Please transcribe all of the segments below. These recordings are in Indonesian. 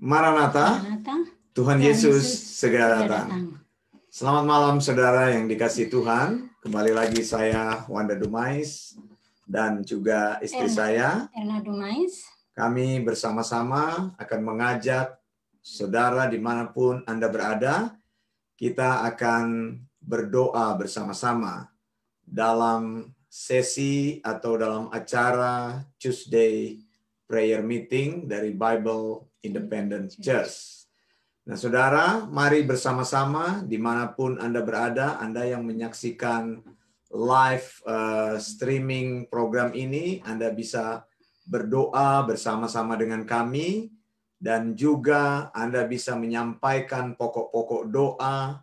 Maranatha, Tuhan Yesus segera datang. Selamat malam saudara yang dikasihi Tuhan. Kembali lagi saya Wanda Dumais dan juga istri saya Erna Dumais. Kami bersama-sama akan mengajak saudara dimanapun Anda berada. Kita akan berdoa bersama-sama dalam sesi atau dalam acara Tuesday Prayer Meeting dari Bible Independent Church. Nah saudara, mari bersama-sama dimanapun Anda berada, Anda yang menyaksikan live streaming program ini, Anda bisa berdoa bersama-sama dengan kami, dan juga Anda bisa menyampaikan pokok-pokok doa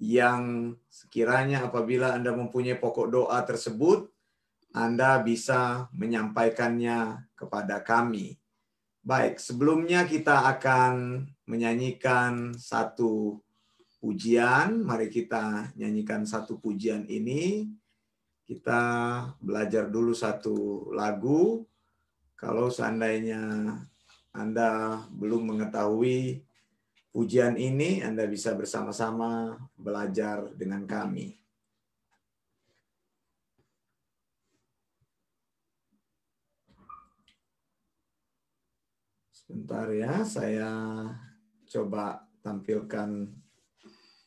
yang sekiranya apabila Anda mempunyai pokok doa tersebut, Anda bisa menyampaikannya kepada kami. Baik, sebelumnya kita akan menyanyikan satu pujian. Mari kita nyanyikan satu pujian ini. Kita belajar dulu satu lagu. Kalau seandainya Anda belum mengetahui pujian ini, Anda bisa bersama-sama belajar dengan kami. Sebentar ya, saya coba tampilkan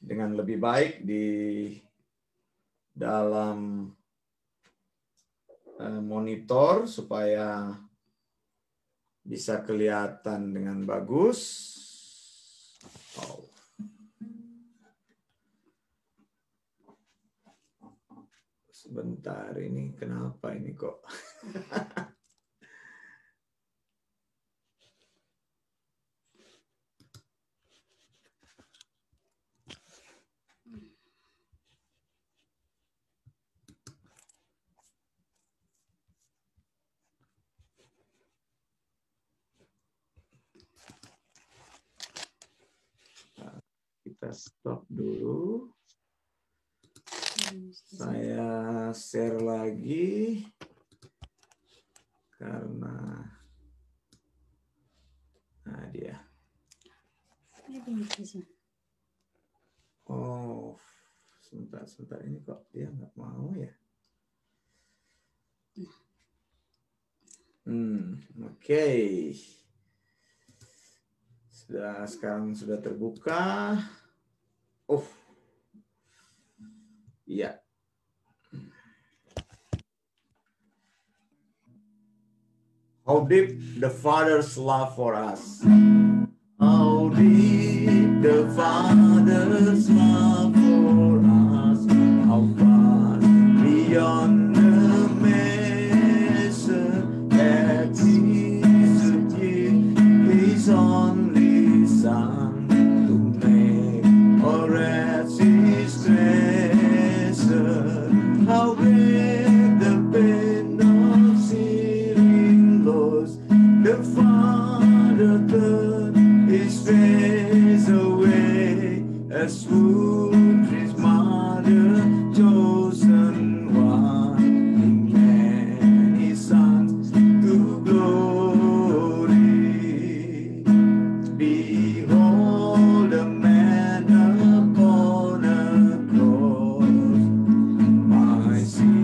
dengan lebih baik di dalam monitor supaya bisa kelihatan dengan bagus. Oh. Sebentar, ini kenapa ini kok? Kita stop dulu. Saya share lagi karena dia. Oh, sebentar ini kok dia nggak mau ya? Oke. Sekarang sudah terbuka. Oh, iya. How deep the Father's love for us. How deep the Father's love for us. How far beyond the measure that Jesus gave His only Son to make our rest His treasure. How great the pain of sin lost. The Father turned His face away as would His mother chosen one in many sons to glory. Behold the man upon a cross, my sin.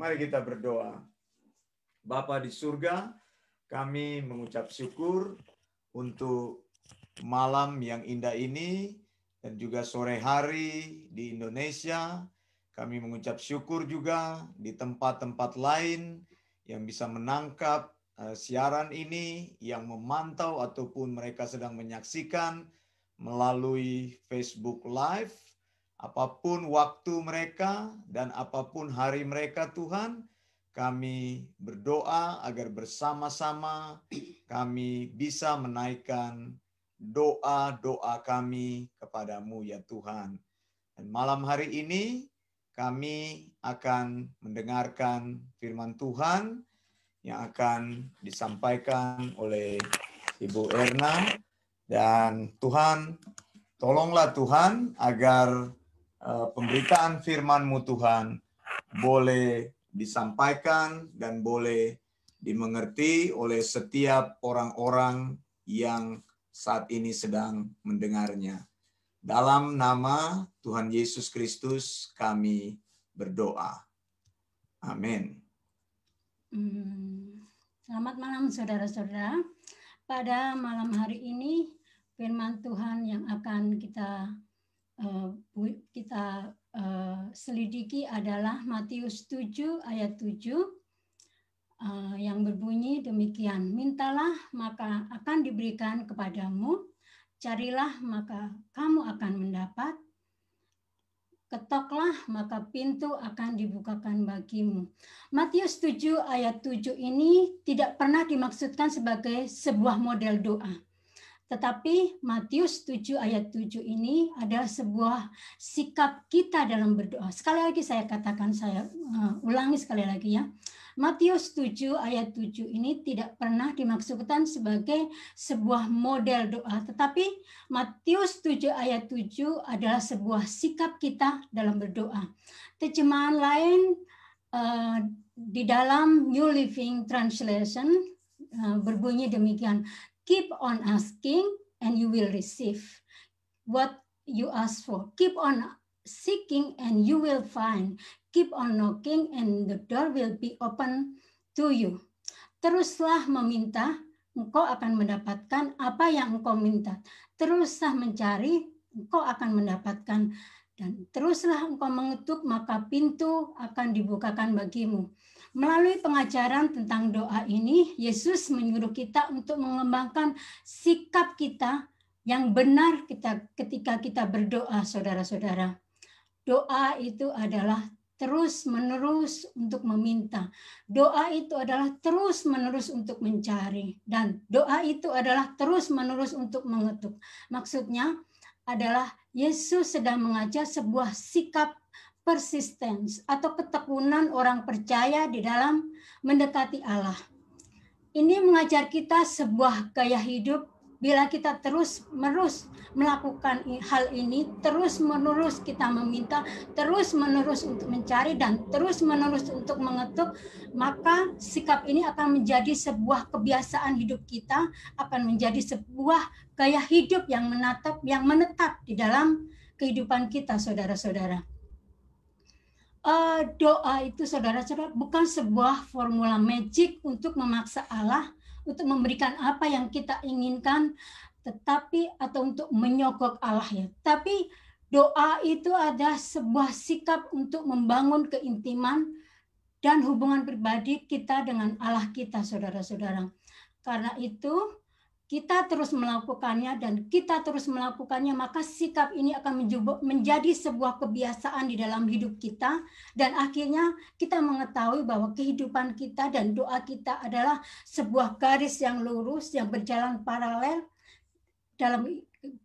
Mari kita berdoa. Bapa di surga, kami mengucap syukur untuk malam yang indah ini dan juga sore hari di Indonesia. Kami mengucap syukur juga di tempat-tempat lain yang bisa menangkap siaran ini, yang memantau ataupun mereka sedang menyaksikan melalui Facebook Live. Apapun waktu mereka dan apapun hari mereka, Tuhan, kami berdoa agar bersama-sama kami bisa menaikkan doa-doa kami kepadamu ya Tuhan. Dan malam hari ini kami akan mendengarkan firman Tuhan yang akan disampaikan oleh Ibu Erna. Dan Tuhan, tolonglah Tuhan agar pemberitaan firman-Mu Tuhan boleh disampaikan dan boleh dimengerti oleh setiap orang-orang yang saat ini sedang mendengarnya. Dalam nama Tuhan Yesus Kristus kami berdoa. Amin. Selamat malam saudara-saudara. Pada malam hari ini firman Tuhan yang akan kita selidiki adalah Matius 7 ayat 7 yang berbunyi demikian. Mintalah maka akan diberikan kepadamu, carilah maka kamu akan mendapat, ketoklah maka pintu akan dibukakan bagimu. Matius 7 ayat 7 ini tidak pernah dimaksudkan sebagai sebuah model doa. Tetapi Matius 7 ayat 7 ini adalah sebuah sikap kita dalam berdoa. Sekali lagi saya katakan, saya ulangi sekali lagi ya. Matius 7 ayat 7 ini tidak pernah dimaksudkan sebagai sebuah model doa. Tetapi Matius 7 ayat 7 adalah sebuah sikap kita dalam berdoa. Terjemahan lain di dalam New Living Translation berbunyi demikian. Keep on asking and you will receive what you ask for. Keep on seeking and you will find. Keep on knocking and the door will be open to you. Teruslah meminta, engkau akan mendapatkan apa yang engkau minta. Teruslah mencari, engkau akan mendapatkan. Dan teruslah engkau mengetuk, maka pintu akan dibukakan bagimu. Melalui pengajaran tentang doa ini, Yesus menyuruh kita untuk mengembangkan sikap kita yang benar ketika kita berdoa, saudara-saudara. Doa itu adalah terus-menerus untuk meminta. Doa itu adalah terus-menerus untuk mencari. Dan doa itu adalah terus-menerus untuk mengetuk. Maksudnya adalah Yesus sedang mengajar sebuah sikap persistence atau ketekunan orang percaya di dalam mendekati Allah. Ini mengajar kita sebuah gaya hidup. Bila kita terus-menerus melakukan hal ini, terus-menerus kita meminta, terus-menerus untuk mencari, dan terus-menerus untuk mengetuk, maka sikap ini akan menjadi sebuah kebiasaan hidup kita, akan menjadi sebuah gaya hidup yang menetap di dalam kehidupan kita, saudara-saudara. Doa itu, saudara-saudara, bukan sebuah formula magic untuk memaksa Allah untuk memberikan apa yang kita inginkan, tetapi atau untuk menyogok Allah ya. Tapi doa itu adalah sebuah sikap untuk membangun keintiman dan hubungan pribadi kita dengan Allah kita, saudara-saudara. Karena itu kita terus melakukannya dan kita terus melakukannya, maka sikap ini akan menjadi sebuah kebiasaan di dalam hidup kita, dan akhirnya kita mengetahui bahwa kehidupan kita dan doa kita adalah sebuah garis yang lurus yang berjalan paralel dalam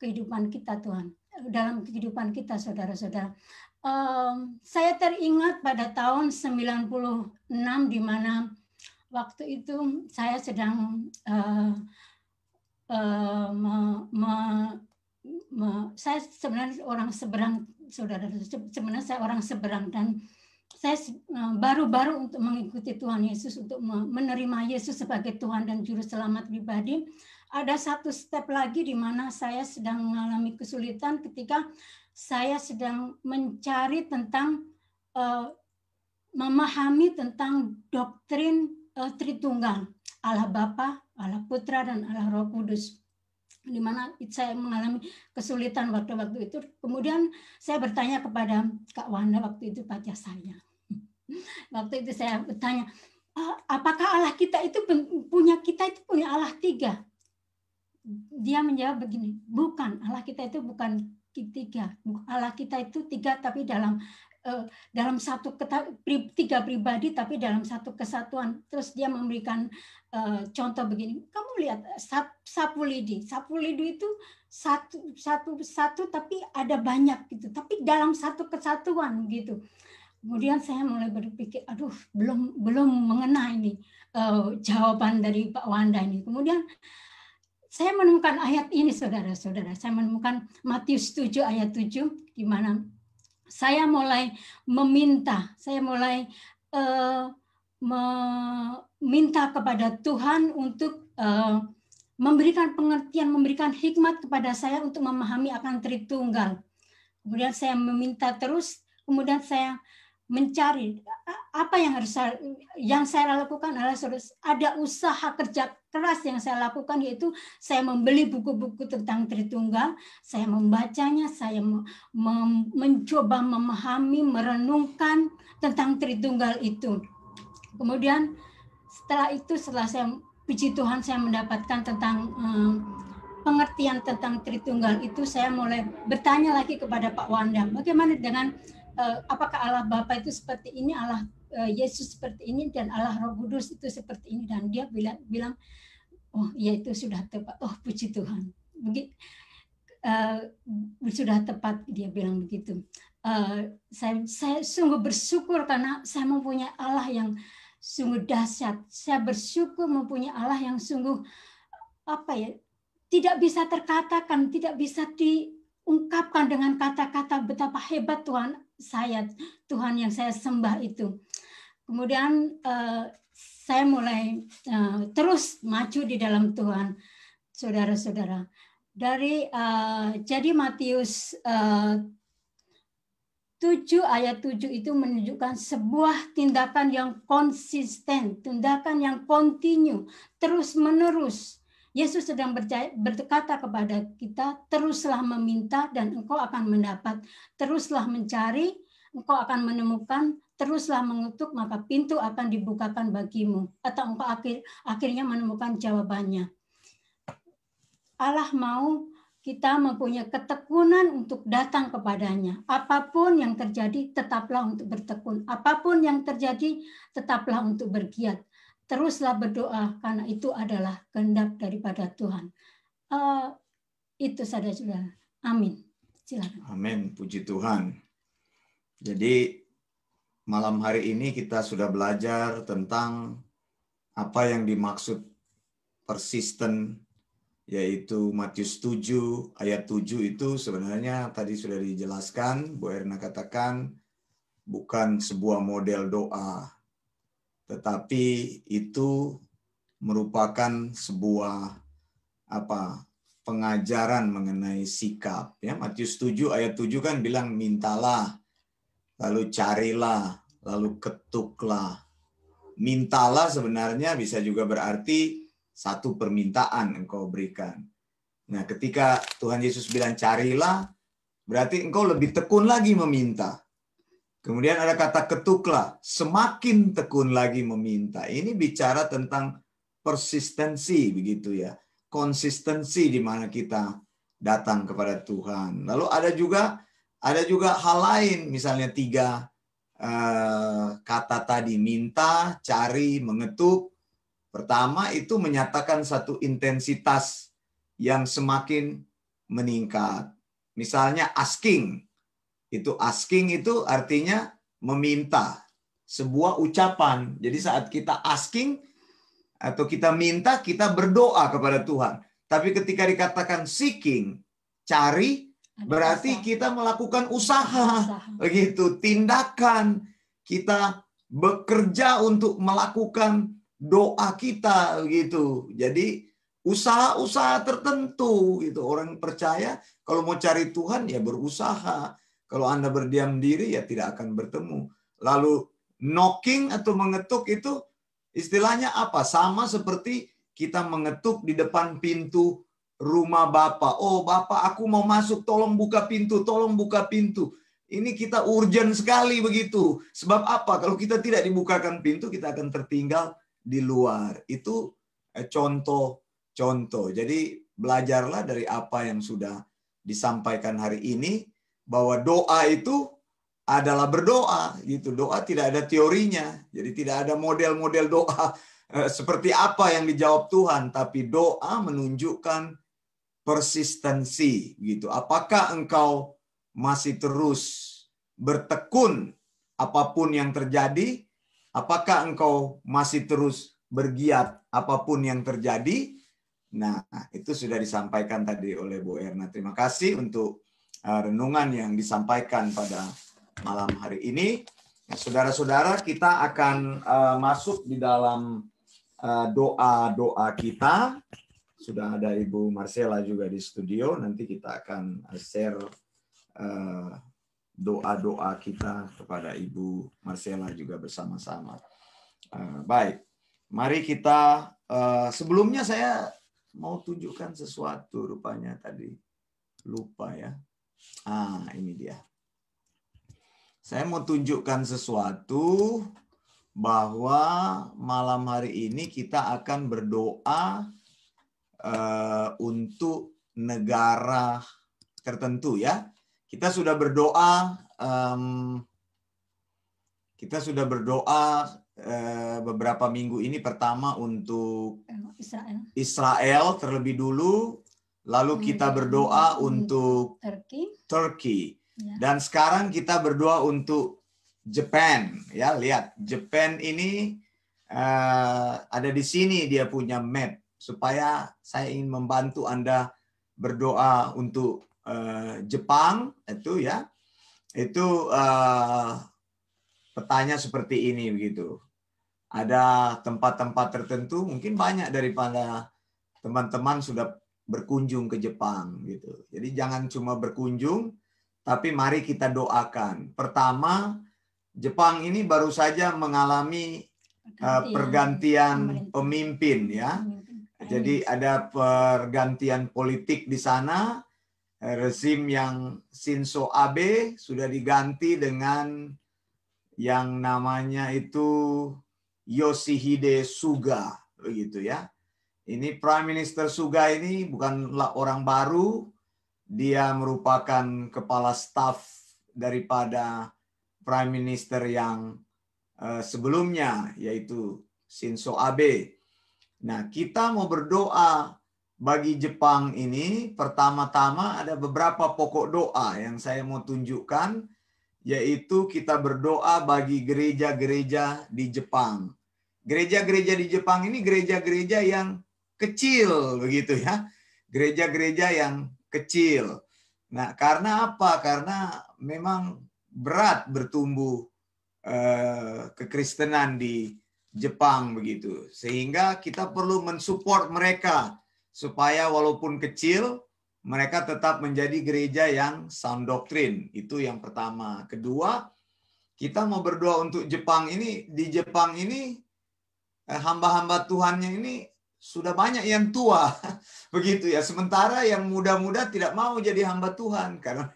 kehidupan kita, Tuhan, dalam kehidupan kita, saudara-saudara. Saya teringat pada tahun 96 di mana waktu itu saya sedang saya sebenarnya orang seberang, saudara. Sebenarnya saya orang seberang dan saya baru-baru untuk mengikuti Tuhan Yesus, untuk menerima Yesus sebagai Tuhan dan Juru Selamat pribadi. Ada satu step lagi di mana saya sedang mengalami kesulitan ketika saya sedang mencari tentang memahami tentang doktrin Tritunggal, Allah Bapa, Allah Putra, dan Allah Roh Kudus. Di mana saya mengalami kesulitan waktu-waktu itu. Kemudian saya bertanya kepada Kak Wanda waktu itu, pacar saya. Waktu itu saya bertanya, apakah Allah kita itu punya Allah 3? Dia menjawab begini, bukan, Allah kita itu bukan 3. Allah kita itu 3, tapi dalam satu 3 pribadi, tapi dalam satu kesatuan. Terus dia memberikan contoh begini, kamu lihat sapu lidi itu satu tapi ada banyak gitu, tapi dalam satu kesatuan gitu. Kemudian saya mulai berpikir, aduh, belum mengena ini jawaban dari Pak Wanda ini. Kemudian saya menemukan ayat ini, saudara-saudara. Saya menemukan Matius 7 ayat 7, di mana saya mulai meminta, meminta kepada Tuhan untuk memberikan pengertian, memberikan hikmat kepada saya untuk memahami akan Tritunggal. Kemudian saya meminta terus, kemudian saya mencari apa yang saya lakukan adalah ada usaha kerja keras yang saya lakukan, yaitu saya membeli buku-buku tentang Tritunggal, saya membacanya, saya mencoba memahami, merenungkan tentang Tritunggal itu. Kemudian setelah saya, puji Tuhan, saya mendapatkan tentang pengertian tentang Tritunggal itu, saya mulai bertanya lagi kepada Pak Wanda, bagaimana dengan apakah Allah Bapa itu seperti ini, Allah Yesus seperti ini, dan Allah Roh Kudus itu seperti ini. Dan dia bilang, oh ya, itu sudah tepat. Oh puji Tuhan, sudah tepat, dia bilang begitu. Saya sungguh bersyukur karena saya mempunyai Allah yang sungguh dahsyat. Saya bersyukur mempunyai Allah yang sungguh tidak bisa terkatakan, tidak bisa diungkapkan dengan kata-kata betapa hebat Tuhan yang saya sembah itu. Kemudian saya mulai terus maju di dalam Tuhan, saudara-saudara. Jadi Matius 7 ayat 7 itu menunjukkan sebuah tindakan yang konsisten, tindakan yang kontinu, terus-menerus. Yesus sedang berkata kepada kita, teruslah meminta dan engkau akan mendapat. Teruslah mencari, engkau akan menemukan. Teruslah mengetuk, maka pintu akan dibukakan bagimu. Atau engkau akhirnya menemukan jawabannya. Allah mau kita mempunyai ketekunan untuk datang kepadanya. Apapun yang terjadi, tetaplah untuk bertekun. Apapun yang terjadi, tetaplah untuk bergiat. Teruslah berdoa, karena itu adalah kehendak daripada Tuhan. Itu saudara-saudara. Amin. Silakan. Amin. Puji Tuhan. Jadi malam hari ini kita sudah belajar tentang apa yang dimaksud persisten, yaitu Matius 7 ayat 7 itu sebenarnya tadi sudah dijelaskan, Bu Erna katakan bukan sebuah model doa, tetapi itu merupakan sebuah pengajaran mengenai sikap. Ya, Matius 7 ayat 7 kan bilang mintalah, lalu carilah, lalu ketuklah. Mintalah sebenarnya bisa juga berarti satu permintaan engkau berikan. Nah, ketika Tuhan Yesus bilang carilah, berarti engkau lebih tekun lagi meminta. Kemudian ada kata ketuklah, semakin tekun lagi meminta. Ini bicara tentang persistensi, begitu ya. Konsistensi di mana kita datang kepada Tuhan. Lalu ada juga hal lain, misalnya 3 kata tadi, minta, cari, mengetuk. Pertama itu menyatakan satu intensitas yang semakin meningkat. Misalnya asking. Asking itu artinya meminta. Sebuah ucapan. Jadi saat kita asking atau kita minta, kita berdoa kepada Tuhan. Tapi ketika dikatakan seeking, cari, berarti kita melakukan usaha. Begitu, tindakan. Kita bekerja untuk melakukan doa kita gitu. Jadi usaha-usaha tertentu gitu. Orang percaya kalau mau cari Tuhan ya berusaha. Kalau Anda berdiam diri ya tidak akan bertemu. Lalu Knocking atau mengetuk itu istilahnya apa? Sama seperti kita mengetuk di depan pintu rumah Bapak. Oh Bapak, aku mau masuk, tolong buka pintu, tolong buka pintu. Ini kita urgent sekali begitu. Sebab apa? Kalau kita tidak dibukakan pintu, kita akan tertinggal di luar. Itu contoh-contoh. Jadi belajarlah dari apa yang sudah disampaikan hari ini, bahwa doa itu adalah berdoa gitu. Doa tidak ada teorinya. Jadi tidak ada model-model doa seperti apa yang dijawab Tuhan, tapi doa menunjukkan persistensi gitu. Apakah engkau masih terus bertekun apapun yang terjadi? Apakah engkau masih terus bergiat apapun yang terjadi? Nah, itu sudah disampaikan tadi oleh Bu Erna. Terima kasih untuk renungan yang disampaikan pada malam hari ini. Nah, saudara-saudara, kita akan masuk di dalam doa-doa kita. Sudah ada Ibu Marcella juga di studio. Nanti kita akan share doa-doa kita kepada Ibu Marcella juga bersama-sama. Baik, mari kita sebelumnya saya mau tunjukkan sesuatu, rupanya tadi lupa ya. Ini dia. Saya mau tunjukkan sesuatu bahwa malam hari ini kita akan berdoa untuk negara tertentu ya. Kita sudah berdoa beberapa minggu ini, pertama untuk Israel terlebih dulu, lalu kita berdoa untuk Turki. Dan sekarang kita berdoa untuk Jepang. Ya, lihat, Jepang ini ada di sini, dia punya map, supaya saya ingin membantu Anda berdoa untuk Jepang itu ya. Itu petanya seperti ini begitu. Ada tempat-tempat tertentu, mungkin banyak daripada teman-teman sudah berkunjung ke Jepang gitu. Jadi jangan cuma berkunjung, tapi mari kita doakan. Pertama, Jepang ini baru saja mengalami pergantian pemimpin ya. Jadi ada pergantian politik di sana. Rezim yang Shinzo Abe sudah diganti dengan yang namanya itu Yoshihide Suga begitu ya. Ini Prime Minister Suga ini bukanlah orang baru. Dia merupakan kepala staf daripada Prime Minister yang sebelumnya, yaitu Shinzo Abe. Nah, kita mau berdoa bagi Jepang ini. Pertama-tama ada beberapa pokok doa yang saya mau tunjukkan, yaitu kita berdoa bagi gereja-gereja di Jepang. Gereja-gereja di Jepang ini gereja-gereja yang kecil begitu ya. Gereja-gereja yang kecil. Nah, karena apa? Karena memang berat bertumbuh kekristenan di Jepang begitu. Sehingga kita perlu mensupport mereka supaya walaupun kecil, mereka tetap menjadi gereja yang sound doctrine. Itu yang pertama. Kedua, kita mau berdoa untuk Jepang ini. Di Jepang ini hamba-hamba Tuhannya ini sudah banyak yang tua, begitu ya. Sementara yang muda-muda tidak mau jadi hamba Tuhan, karena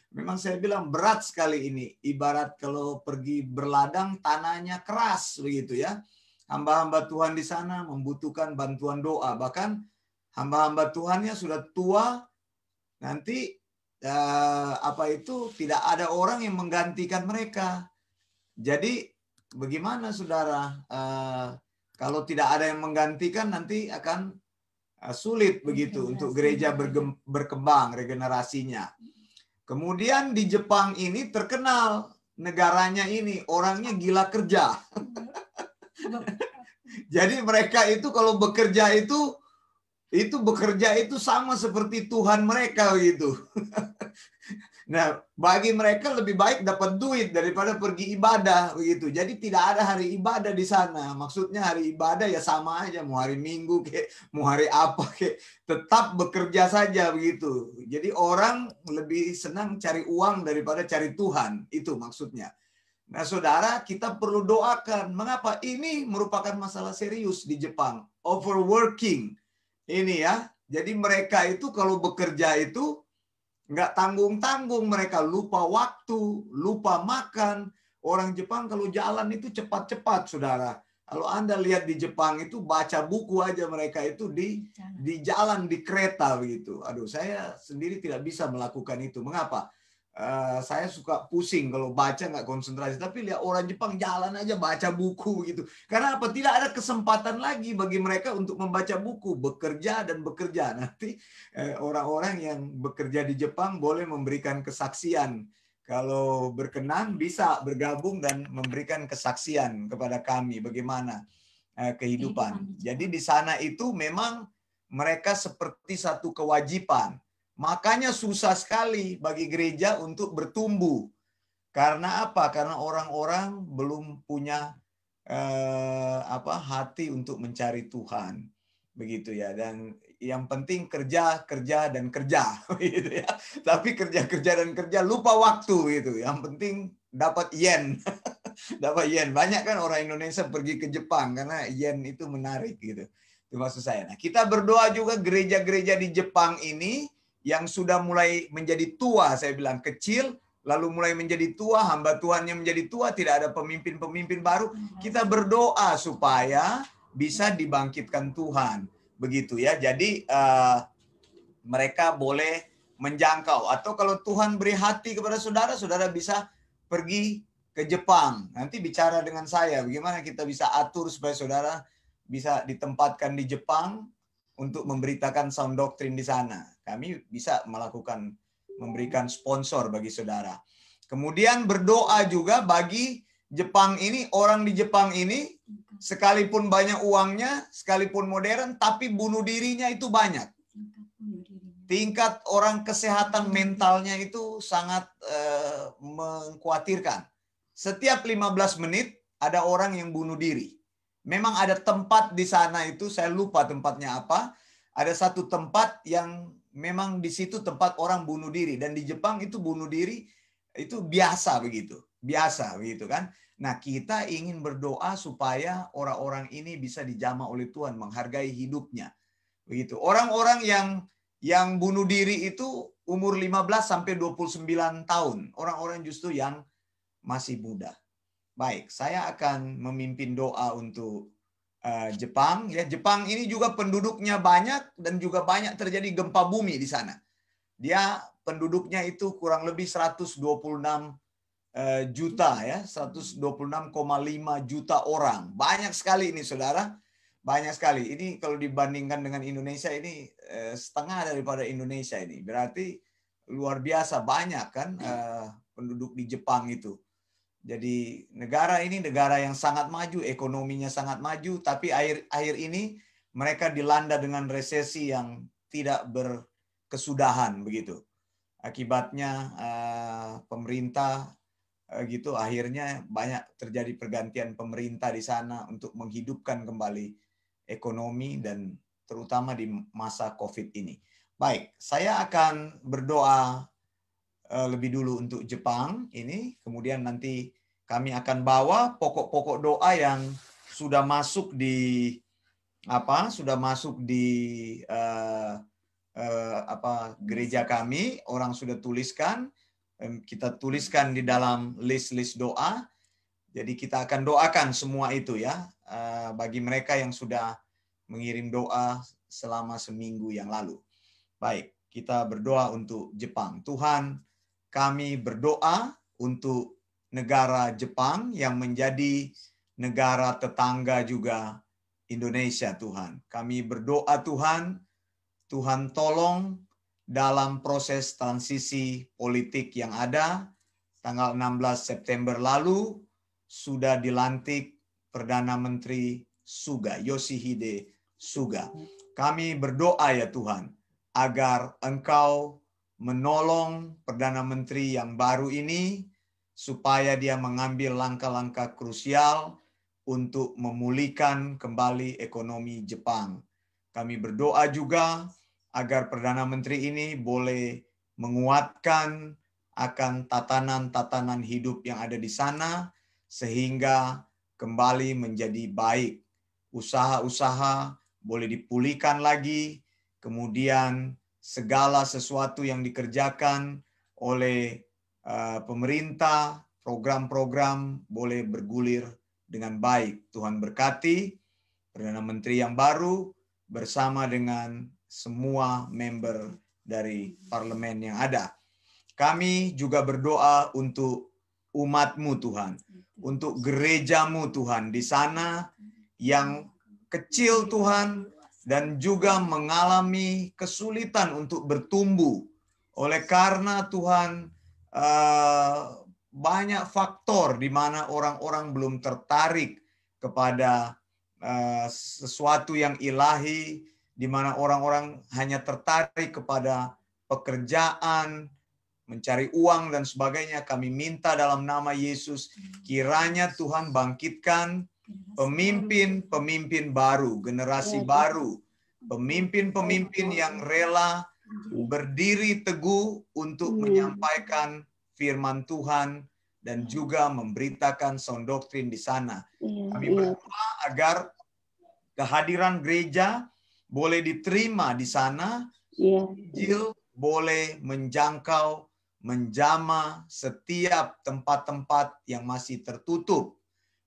memang saya bilang berat sekali ini. Ibarat kalau pergi berladang, tanahnya keras, begitu ya. Hamba-hamba Tuhan di sana membutuhkan bantuan doa. Bahkan hamba-hamba Tuhannya sudah tua, nanti tidak ada orang yang menggantikan mereka. Jadi bagaimana saudara? Kalau tidak ada yang menggantikan, nanti akan sulit begitu untuk gereja berkembang regenerasinya. Kemudian di Jepang ini terkenal negaranya ini orangnya gila kerja. Jadi mereka itu kalau bekerja itu bekerja itu sama seperti Tuhan mereka gitu. Nah, bagi mereka lebih baik dapat duit daripada pergi ibadah begitu. Jadi tidak ada hari ibadah di sana. Maksudnya hari ibadah ya sama aja, mau hari Minggu kayak mau hari apa kayak, tetap bekerja saja begitu. Jadi orang lebih senang cari uang daripada cari Tuhan, itu maksudnya. Nah, saudara, kita perlu doakan. Mengapa? Ini merupakan masalah serius di Jepang. Overworking. Ini ya. Jadi mereka itu kalau bekerja itu nggak tanggung-tanggung. Mereka lupa waktu, lupa makan. Orang Jepang kalau jalan itu cepat-cepat, saudara. Kalau Anda lihat di Jepang itu baca buku aja mereka itu di jalan, di kereta begitu. Aduh, saya sendiri tidak bisa melakukan itu. Mengapa? Saya suka pusing kalau baca nggak konsentrasi. Tapi lihat orang Jepang jalan aja baca buku gitu. Karena apa? Tidak ada kesempatan lagi bagi mereka untuk membaca buku, bekerja dan bekerja. Nanti orang-orang yang bekerja di Jepang boleh memberikan kesaksian. Kalau berkenan bisa bergabung dan memberikan kesaksian kepada kami bagaimana kehidupan. Jadi di sana itu memang mereka seperti satu kewajiban. Makanya susah sekali bagi gereja untuk bertumbuh. Karena apa? Karena orang-orang belum punya hati untuk mencari Tuhan. Begitu ya. Dan yang penting kerja, kerja dan kerja gitu ya. Tapi kerja dan kerja lupa waktu gitu. Yang penting dapat yen. Dapat yen. Banyak kan orang Indonesia pergi ke Jepang karena yen itu menarik gitu. Itu maksud saya. Nah, kita berdoa juga gereja-gereja di Jepang ini yang sudah mulai menjadi tua, saya bilang kecil, lalu mulai menjadi tua, hamba Tuhannya menjadi tua, tidak ada pemimpin-pemimpin baru. Kita berdoa supaya bisa dibangkitkan Tuhan. Begitu ya. Jadi mereka boleh menjangkau. Atau kalau Tuhan beri hati kepada saudara, saudara bisa pergi ke Jepang. Nanti bicara dengan saya, bagaimana kita bisa atur supaya saudara bisa ditempatkan di Jepang untuk memberitakan sound doctrine di sana. Kami bisa memberikan sponsor bagi saudara. Kemudian berdoa juga bagi Jepang ini, orang di Jepang ini, sekalipun banyak uangnya, sekalipun modern, tapi bunuh dirinya itu banyak. Tingkat orang kesehatan mentalnya itu sangat mengkhawatirkan. Setiap 15 menit ada orang yang bunuh diri. Memang ada tempat di sana itu, saya lupa tempatnya apa. Ada satu tempat yang memang di situ tempat orang bunuh diri. Dan di Jepang itu bunuh diri itu biasa begitu. Biasa begitu kan. Nah, kita ingin berdoa supaya orang-orang ini bisa dijamah oleh Tuhan, menghargai hidupnya. Begitu. Orang-orang yang bunuh diri itu umur 15 sampai 29 tahun. Orang-orang justru yang masih muda. Baik, saya akan memimpin doa untuk Jepang. Ya, Jepang ini juga penduduknya banyak dan juga banyak terjadi gempa bumi di sana. Dia penduduknya itu kurang lebih 126 juta ya, 126,5 juta orang. Banyak sekali ini saudara, banyak sekali. Ini kalau dibandingkan dengan Indonesia ini setengah daripada Indonesia ini. Berarti luar biasa banyak kan penduduk di Jepang itu. Jadi negara ini negara yang sangat maju, ekonominya sangat maju, tapi akhir ini mereka dilanda dengan resesi yang tidak berkesudahan begitu. Akibatnya pemerintah gitu akhirnya banyak terjadi pergantian pemerintah di sana untuk menghidupkan kembali ekonomi dan terutama di masa Covid ini. Baik, saya akan berdoa lebih dulu untuk Jepang ini, kemudian nanti kami akan bawa pokok-pokok doa yang sudah masuk di gereja kami, orang sudah tuliskan, kita tuliskan di dalam list-list doa. Jadi kita akan doakan semua itu ya, bagi mereka yang sudah mengirim doa selama seminggu yang lalu. Baik, kita berdoa untuk Jepang. Tuhan, kami berdoa untuk negara Jepang yang menjadi negara tetangga juga Indonesia, Tuhan. Kami berdoa Tuhan tolong dalam proses transisi politik yang ada. Tanggal 16 September lalu sudah dilantik Perdana Menteri Suga, Yoshihide Suga. Kami berdoa ya Tuhan, agar Engkau menolong Perdana Menteri yang baru ini, supaya dia mengambil langkah-langkah krusial untuk memulihkan kembali ekonomi Jepang. Kami berdoa juga agar Perdana Menteri ini boleh menguatkan akan tatanan-tatanan hidup yang ada di sana, sehingga kembali menjadi baik. Usaha-usaha boleh dipulihkan lagi, kemudian segala sesuatu yang dikerjakan oleh pemerintah, program-program boleh bergulir dengan baik. Tuhan berkati Perdana Menteri yang baru bersama dengan semua member dari parlemen yang ada. Kami juga berdoa untuk umat-Mu Tuhan, untuk gereja-Mu Tuhan di sana yang kecil Tuhan dan juga mengalami kesulitan untuk bertumbuh. Oleh karena Tuhan banyak faktor di mana orang-orang belum tertarik kepada sesuatu yang ilahi, di mana orang-orang hanya tertarik kepada pekerjaan, mencari uang dan sebagainya. Kami minta dalam nama Yesus, kiranya Tuhan bangkitkan pemimpin-pemimpin baru, generasi baru, pemimpin-pemimpin yang rela berdiri teguh untuk menyampaikan firman Tuhan dan juga memberitakan sound doktrin di sana. Kami berdoa agar kehadiran gereja boleh diterima di sana, Injil boleh menjangkau, menjamah setiap tempat-tempat yang masih tertutup.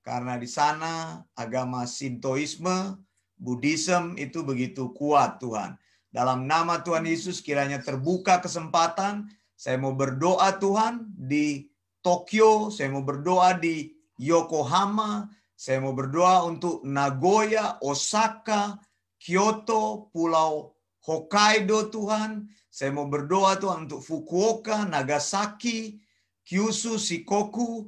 Karena di sana agama Sintoisme, Buddhism itu begitu kuat Tuhan. Dalam nama Tuhan Yesus kiranya terbuka kesempatan. Saya mau berdoa Tuhan di Tokyo, saya mau berdoa di Yokohama, saya mau berdoa untuk Nagoya, Osaka, Kyoto, Pulau Hokkaido Tuhan. Saya mau berdoa Tuhan untuk Fukuoka, Nagasaki, Kyushu, Shikoku,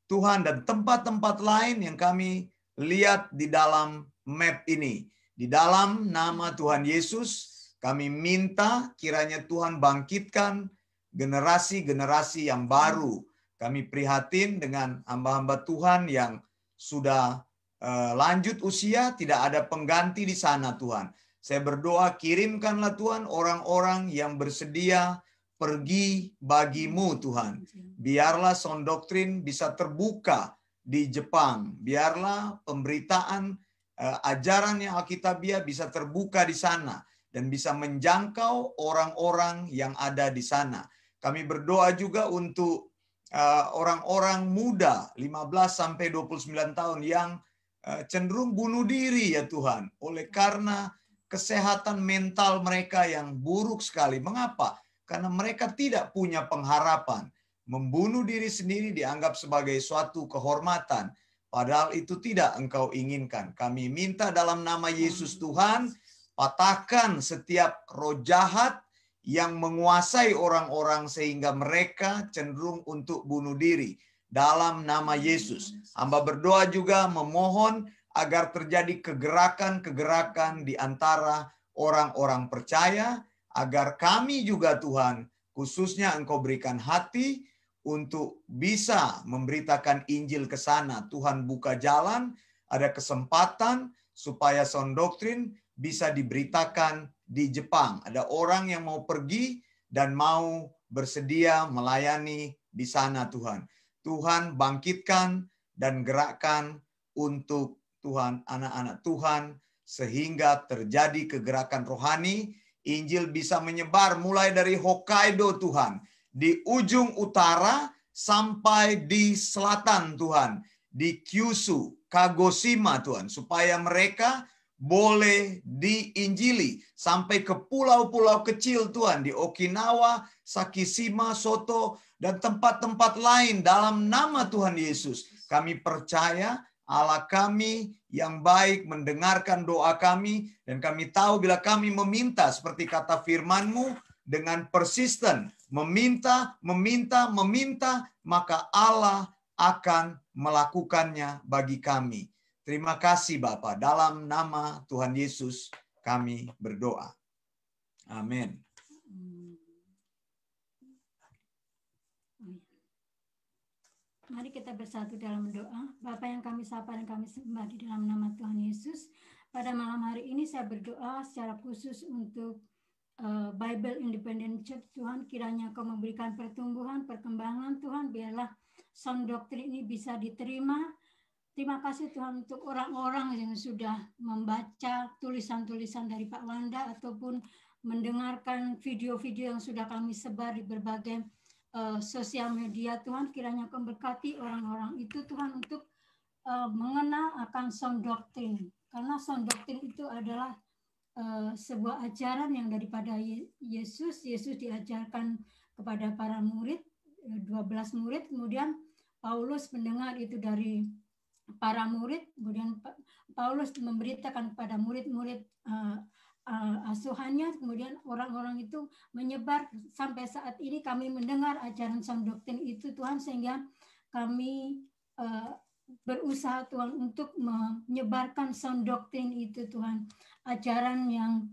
Tuhan, dan tempat-tempat lain yang kami lihat di dalam map ini. Di dalam nama Tuhan Yesus, kami minta kiranya Tuhan bangkitkan generasi-generasi yang baru. Kami prihatin dengan hamba-hamba Tuhan yang sudah lanjut usia, tidak ada pengganti di sana Tuhan. Saya berdoa kirimkanlah Tuhan orang-orang yang bersedia pergi bagimu Tuhan. Biarlah sound doktrin bisa terbuka di Jepang. Biarlah pemberitaan ajaran yang Alkitabiah bisa terbuka di sana dan bisa menjangkau orang-orang yang ada di sana. Kami berdoa juga untuk orang-orang muda 15 sampai 29 tahun yang cenderung bunuh diri ya Tuhan, oleh karena kesehatan mental mereka yang buruk sekali. Mengapa? Karena mereka tidak punya pengharapan. Membunuh diri sendiri dianggap sebagai suatu kehormatan, padahal itu tidak Engkau inginkan. Kami minta dalam nama Yesus Tuhan, patahkan setiap roh jahat yang menguasai orang-orang sehingga mereka cenderung untuk bunuh diri. Dalam nama Yesus, hamba berdoa juga memohon agar terjadi kegerakan-kegerakan di antara orang-orang percaya, agar kami juga Tuhan, khususnya Engkau berikan hati untuk bisa memberitakan Injil ke sana. Tuhan buka jalan, ada kesempatan supaya sound doktrin bisa diberitakan di Jepang. Ada orang yang mau pergi dan mau bersedia melayani di sana Tuhan. Tuhan bangkitkan dan gerakkan untuk Tuhan, anak-anak Tuhan, sehingga terjadi kegerakan rohani. Injil bisa menyebar mulai dari Hokkaido Tuhan, di ujung utara sampai di selatan Tuhan, di Kyushu, Kagoshima Tuhan, supaya mereka boleh diinjili sampai ke pulau-pulau kecil Tuhan, di Okinawa, Sakishima, Soto, dan tempat-tempat lain dalam nama Tuhan Yesus. Kami percaya Allah kami yang baik mendengarkan doa kami, dan kami tahu bila kami meminta seperti kata firman-Mu dengan persisten, meminta, maka Allah akan melakukannya bagi kami. Terima kasih Bapa, dalam nama Tuhan Yesus kami berdoa. Amin. Mari kita bersatu dalam doa. Bapa yang kami sapa dan kami sembah di dalam nama Tuhan Yesus. Pada malam hari ini saya berdoa secara khusus untuk Bible Independent Church. Tuhan, kiranya Kau memberikan pertumbuhan, perkembangan Tuhan. Biarlah sound doktrin ini bisa diterima. Terima kasih Tuhan untuk orang-orang yang sudah membaca tulisan-tulisan dari Pak Wanda ataupun mendengarkan video-video yang sudah kami sebar di berbagai sosial media. Tuhan, kiranya Kau berkati orang-orang itu Tuhan untuk mengenal akan sound doktrin. Karena sound doktrin itu adalah sebuah ajaran yang daripada Yesus diajarkan kepada para murid, 12 murid, kemudian Paulus mendengar itu dari para murid, kemudian Paulus memberitakan kepada murid-murid asuhannya, kemudian orang-orang itu menyebar sampai saat ini kami mendengar ajaran sound doktrin itu Tuhan, sehingga kami berusaha Tuhan untuk menyebarkan sound doktrin itu Tuhan, ajaran yang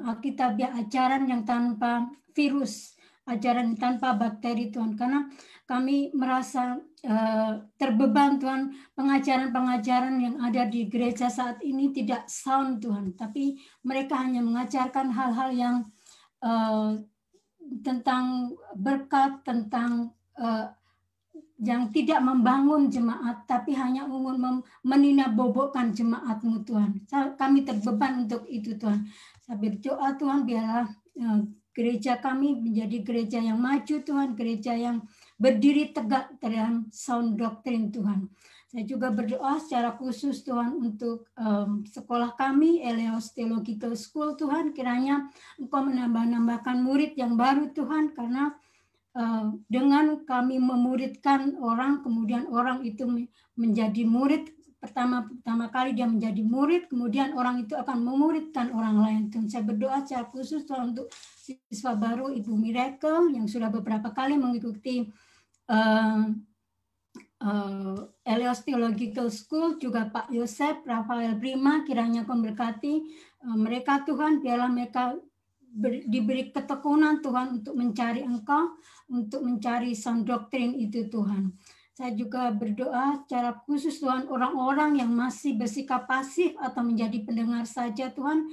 alkitabiah, ajaran yang tanpa virus, ajaran tanpa bakteri Tuhan, karena kami merasa terbeban Tuhan, pengajaran-pengajaran yang ada di gereja saat ini tidak sound Tuhan, tapi mereka hanya mengajarkan hal-hal yang tentang berkat, tentang yang tidak membangun jemaat, tapi hanya ingin meninabobokan jemaat-Mu Tuhan. Kami terbeban untuk itu Tuhan. Saya berdoa Tuhan, biarlah gereja kami menjadi gereja yang maju Tuhan, gereja yang berdiri tegak dalam sound doktrin Tuhan. Saya juga berdoa secara khusus Tuhan untuk sekolah kami, Eleos Theological School Tuhan, kiranya Engkau menambah-nambahkan murid yang baru Tuhan, karena dengan kami memuridkan orang, kemudian orang itu menjadi murid, pertama kali dia menjadi murid, kemudian orang itu akan memuridkan orang lain. Tuhan, saya berdoa secara khusus Tuhan untuk siswa baru Ibu Miracle yang sudah beberapa kali mengikuti Eleos Theological School, juga Pak Yosef, Rafael Prima, kiranya Kau berkati mereka Tuhan, biarlah mereka diberi ketekunan Tuhan untuk mencari Engkau, untuk mencari sound doktrin itu Tuhan. Saya juga berdoa secara khusus Tuhan, orang-orang yang masih bersikap pasif atau menjadi pendengar saja Tuhan,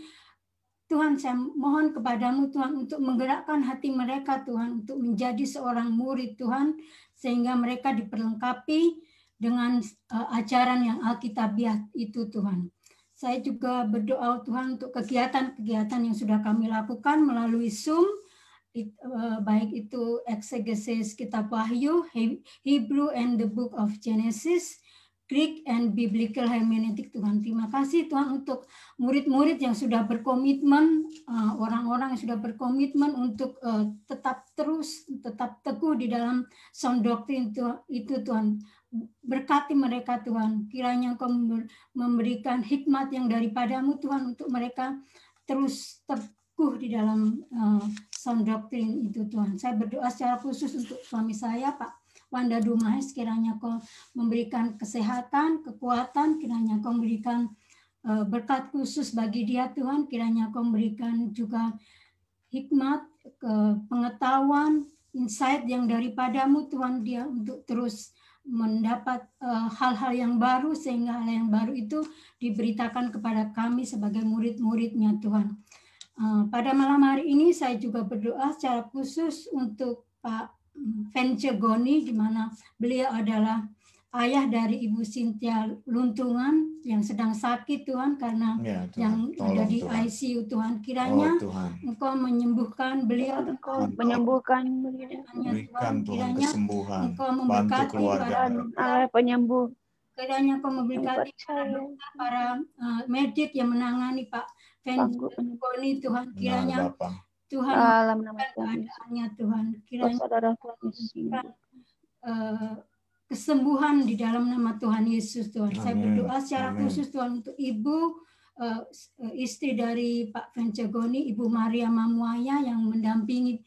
Tuhan saya mohon kepadamu Tuhan untuk menggerakkan hati mereka Tuhan untuk menjadi seorang murid Tuhan, sehingga mereka diperlengkapi dengan ajaran yang alkitabiah itu Tuhan. Saya juga berdoa Tuhan untuk kegiatan-kegiatan yang sudah kami lakukan melalui Zoom, baik itu eksegesis kitab Wahyu, Hebrew and the Book of Genesis, Greek and Biblical Hermeneutic Tuhan. Terima kasih Tuhan untuk murid-murid yang sudah berkomitmen, orang-orang yang sudah berkomitmen untuk tetap teguh di dalam sound doktrin itu Tuhan. Berkati mereka Tuhan, kiranya Engkau memberikan hikmat yang daripadamu Tuhan untuk mereka terus teguh di dalam sound doktrin itu Tuhan. Saya berdoa secara khusus untuk suami saya Pak Wanda Dumais, kiranya Kau memberikan kesehatan, kekuatan, kiranya Kau memberikan berkat khusus bagi dia Tuhan, kiranya Kau memberikan juga hikmat, pengetahuan, insight yang daripadamu Tuhan, dia untuk terus mendapat hal-hal yang baru, sehingga hal yang baru itu diberitakan kepada kami sebagai murid-muridnya Tuhan. Pada malam hari ini saya juga berdoa secara khusus untuk Pak Vence Goni, di mana beliau adalah ayah dari Ibu Cynthia Luntungan yang sedang sakit Tuhan, karena ya, Tuhan, yang ada di Tuhan. ICU Tuhan, kiranya Engkau menyembuhkan beliau, Engkau menyembuhkan berikan Tuhan kesembuhan, Engkau memberkati para penyembuh, kiranya Engkau memberkati para medik yang menangani Pak Vence Goni Tuhan, kiranya Tuhan keadaannya Tuhan, kiranya kesembuhan di dalam nama Tuhan Yesus Tuhan. Amen. Saya berdoa secara khusus Tuhan untuk Ibu istri dari Pak Vence Goni, Ibu Maria Mamuaya yang mendampingi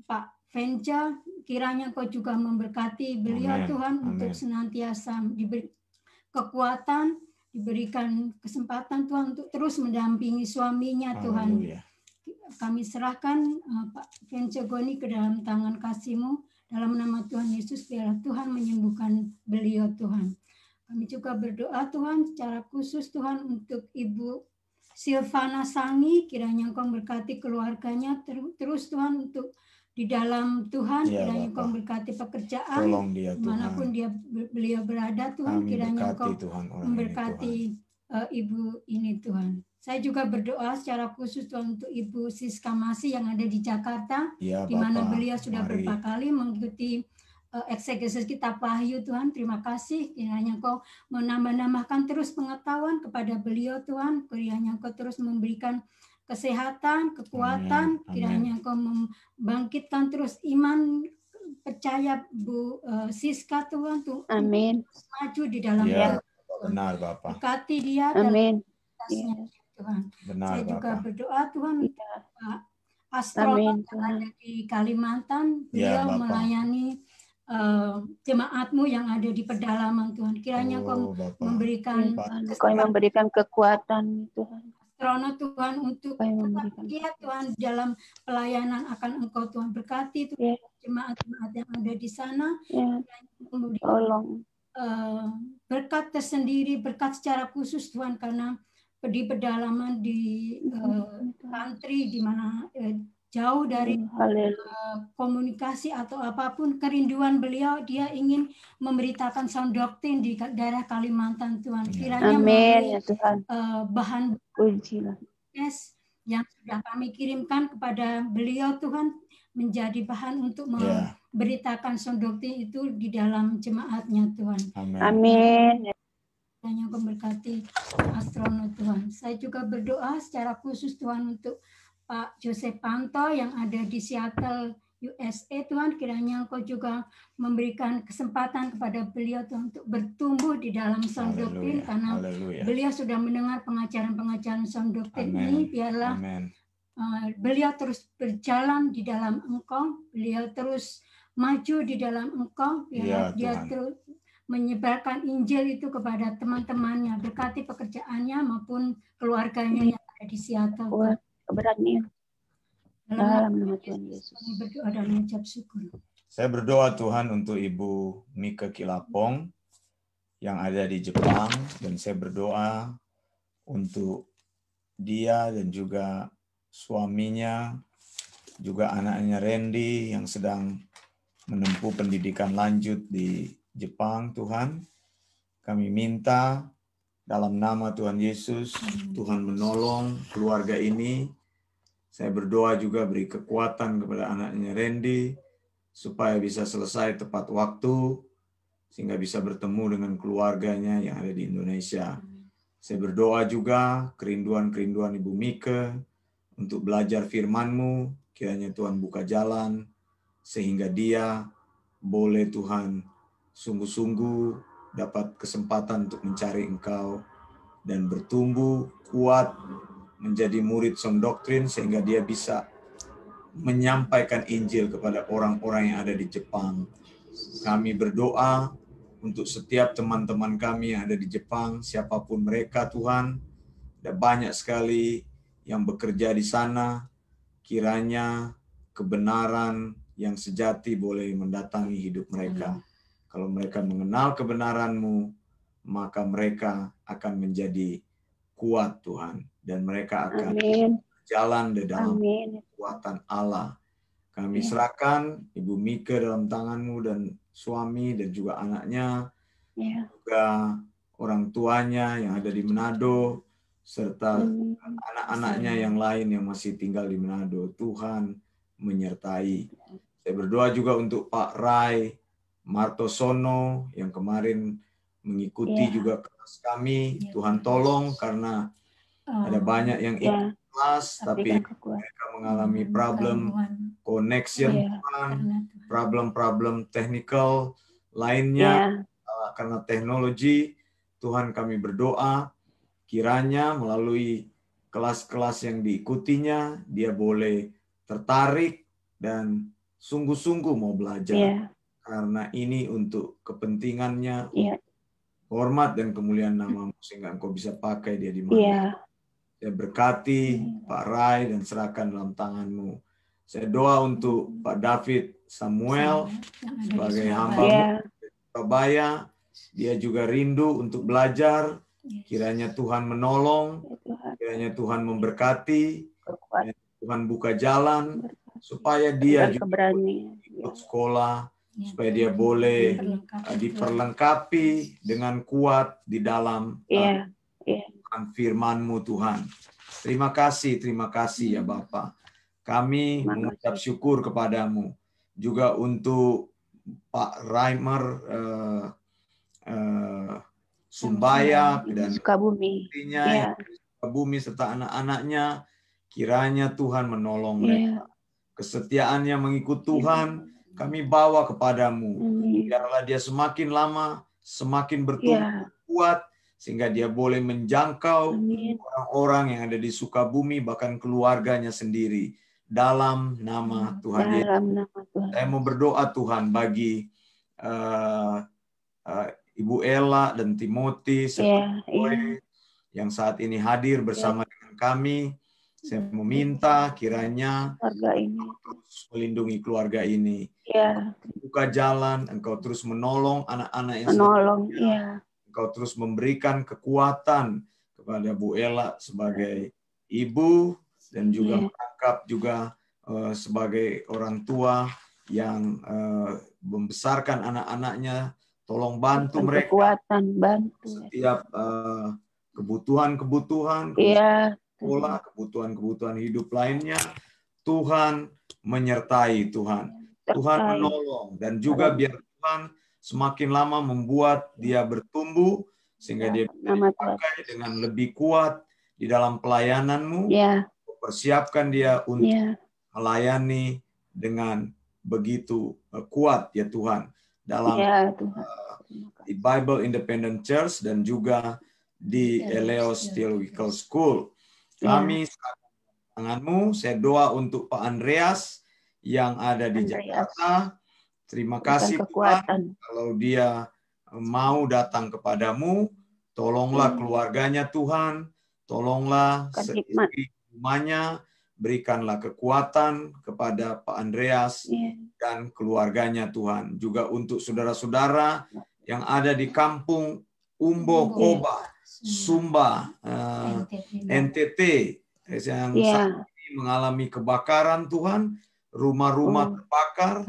Pak Vence, kiranya Kau juga memberkati beliau. Amen. Tuhan. Amen. Untuk senantiasa diberi kekuatan, diberikan kesempatan Tuhan untuk terus mendampingi suaminya. Haleluya. Tuhan. Kami serahkan Pak Vence Goni ke dalam tangan kasih-Mu. Dalam nama Tuhan Yesus, biarlah Tuhan menyembuhkan beliau Tuhan. Kami juga berdoa Tuhan secara khusus Tuhan untuk Ibu Silvana Sangi, kiranya Engkau berkati keluarganya terus Tuhan untuk di dalam Tuhan, Ya, kiranya Bapa. Engkau memberkati pekerjaan, Tolong dia, Tuhan. dimanapun beliau berada, Tuhan, Kami kiranya berkati, Engkau Tuhan, orang memberkati ini, Ibu ini, Tuhan. Saya juga berdoa secara khusus, Tuhan, untuk Ibu Siska Masih yang ada di Jakarta, Ya, di mana Bapa. beliau sudah Mari. beberapa kali mengikuti eksegesis kitab Wahyu, Tuhan. Terima kasih, kiranya Engkau menambah-nambahkan terus pengetahuan kepada beliau, Tuhan. Kiranya Engkau terus memberikan kesehatan, kekuatan, Amin. kiranya Engkau membangkitkan terus iman, percaya Bu Siska, Tuhan, untuk Amin. maju di dalam Ya, Tuhan. benar, Bapak. Berkati dia Amin. dalam Tuhan. Benar, Saya juga Bapak. berdoa, Tuhan, Ya. untuk Pak astronot Amin, yang Tuhan. ada di Kalimantan. Ya, Beliau Bapak. melayani jemaat-Mu yang ada di pedalaman, Tuhan. Kiranya Engkau Bapak. memberikan Engkau yang memberikan kekuatan, Tuhan. astronot, Tuhan, untuk Engkau yang memberikan dia, Tuhan, dalam pelayanan akan Engkau, Tuhan. Berkati, Tuhan, Ya. jemaat-jemaat yang ada di sana. Ya. Kemudian Tolong. berkat tersendiri, berkat secara khusus, Tuhan, karena di pedalaman, di country, di mana jauh dari komunikasi atau apapun, kerinduan beliau, dia ingin memberitakan sound doctrine di daerah Kalimantan, Tuhan. Kiranya Amin, ya Tuhan. Bahan Pujilah. yang sudah kami kirimkan kepada beliau, Tuhan, menjadi bahan untuk memberitakan sound doctrine itu di dalam jemaatnya, Tuhan. Amin. Yang memberkati astronot, Tuhan. Saya juga berdoa secara khusus, Tuhan, untuk Pak Joseph Panto yang ada di Seattle, USA, Tuhan. Kiranya Engkau juga memberikan kesempatan kepada beliau, Tuhan, untuk bertumbuh di dalam sound doctrine, karena beliau sudah mendengar pengajaran-pengajaran sound doctrine ini. Biarlah beliau terus berjalan di dalam Engkau, beliau terus maju di dalam Engkau, biarlah dia terus menyebarkan Injil itu kepada teman-temannya, berkati pekerjaannya maupun keluarganya yang ada di Seattle. Keberanian. Dalam nama Tuhan Yesus. Kami berdoa dan mengucap syukur. Saya berdoa, Tuhan, untuk Ibu Mika Kilapong yang ada di Jepang, dan saya berdoa untuk dia dan juga suaminya, juga anaknya Randy yang sedang menempuh pendidikan lanjut di Jepang, Tuhan. Kami minta dalam nama Tuhan Yesus, Tuhan menolong keluarga ini. Saya berdoa juga beri kekuatan kepada anaknya Randy, supaya bisa selesai tepat waktu, sehingga bisa bertemu dengan keluarganya yang ada di Indonesia. Saya berdoa juga kerinduan-kerinduan Ibu Mika untuk belajar firman-Mu, kiranya Tuhan buka jalan, sehingga dia boleh, Tuhan, sungguh-sungguh dapat kesempatan untuk mencari Engkau dan bertumbuh kuat menjadi murid sound doctrine, sehingga dia bisa menyampaikan Injil kepada orang-orang yang ada di Jepang. Kami berdoa untuk setiap teman-teman kami yang ada di Jepang, siapapun mereka, Tuhan. Ada banyak sekali yang bekerja di sana. Kiranya kebenaran yang sejati boleh mendatangi hidup mereka. Kalau mereka mengenal kebenaran-Mu, maka mereka akan menjadi kuat, Tuhan. Dan mereka akan berjalan di dalam kekuatan Allah. Kami serahkan Ibu Mika dalam tangan-Mu dan suami dan juga anaknya, juga orang tuanya yang ada di Manado, serta anak-anaknya yang lain yang masih tinggal di Manado. Tuhan menyertai. Saya berdoa juga untuk Pak Rai Martosono yang kemarin mengikuti juga kelas kami. Tuhan tolong, karena ada banyak yang ikut kelas, tapi mereka mengalami problem connection, problem technical lainnya karena teknologi. Tuhan, kami berdoa kiranya melalui kelas-kelas yang diikutinya, dia boleh tertarik dan sungguh-sungguh mau belajar. Karena ini untuk kepentingannya, hormat dan kemuliaan nama-Mu, sehingga Engkau bisa pakai dia di mana. Saya berkati Pak Rai dan serahkan dalam tangan-Mu. Saya doa untuk Pak David Samuel sebagai hamba-Mu di Surabaya. Dia juga rindu untuk belajar. Kiranya Tuhan menolong, kiranya Tuhan memberkati, kiranya Tuhan buka jalan, supaya dia juga keberanian. ikut sekolah, supaya dia boleh diperlengkapi dengan kuat di dalam firman-Mu Tuhan. Terima kasih ya Bapak. Kami mengucap syukur kepadamu juga untuk Pak Raimer Sumbayak dan Sukabumi serta anak-anaknya, kiranya Tuhan menolong mereka. Kesetiaannya mengikut Tuhan kami bawa kepadamu. Biarlah dia semakin lama semakin bertumbuh kuat sehingga dia boleh menjangkau orang-orang yang ada di Sukabumi, bahkan keluarganya sendiri, dalam nama Tuhan Yesus. Saya mau berdoa Tuhan bagi Ibu Ella dan Timothy serta yang saat ini hadir bersama dengan kami. Saya meminta kiranya Engkau terus melindungi keluarga ini. Buka jalan, Engkau terus menolong anak-anak yang Engkau terus memberikan kekuatan kepada Bu Ella sebagai ibu dan juga merangkap juga sebagai orang tua yang membesarkan anak-anaknya. Tolong bantu mereka setiap kebutuhan-kebutuhan sekolah, kebutuhan-kebutuhan hidup lainnya. Tuhan menyertai Tuhan. Tuhan menolong dan juga biar Tuhan semakin lama membuat dia bertumbuh sehingga dia bisa dipakai dengan lebih kuat di dalam pelayanan-Mu. Persiapkan dia untuk melayani dengan begitu kuat ya Tuhan dalam di Bible Independent Church dan juga di Eleos Theological School. Kami tangan-Mu, saya doa untuk Pak Andreas yang ada di Jakarta. Terima kasih Tuhan kalau dia mau datang kepadamu. Tolonglah keluarganya Tuhan, tolonglah rumahnya, berikanlah kekuatan kepada Pak Andreas dan keluarganya Tuhan. Juga untuk saudara-saudara yang ada di kampung Umbo Koba, Sumba, NTT, yang saat ini mengalami kebakaran Tuhan, rumah-rumah terbakar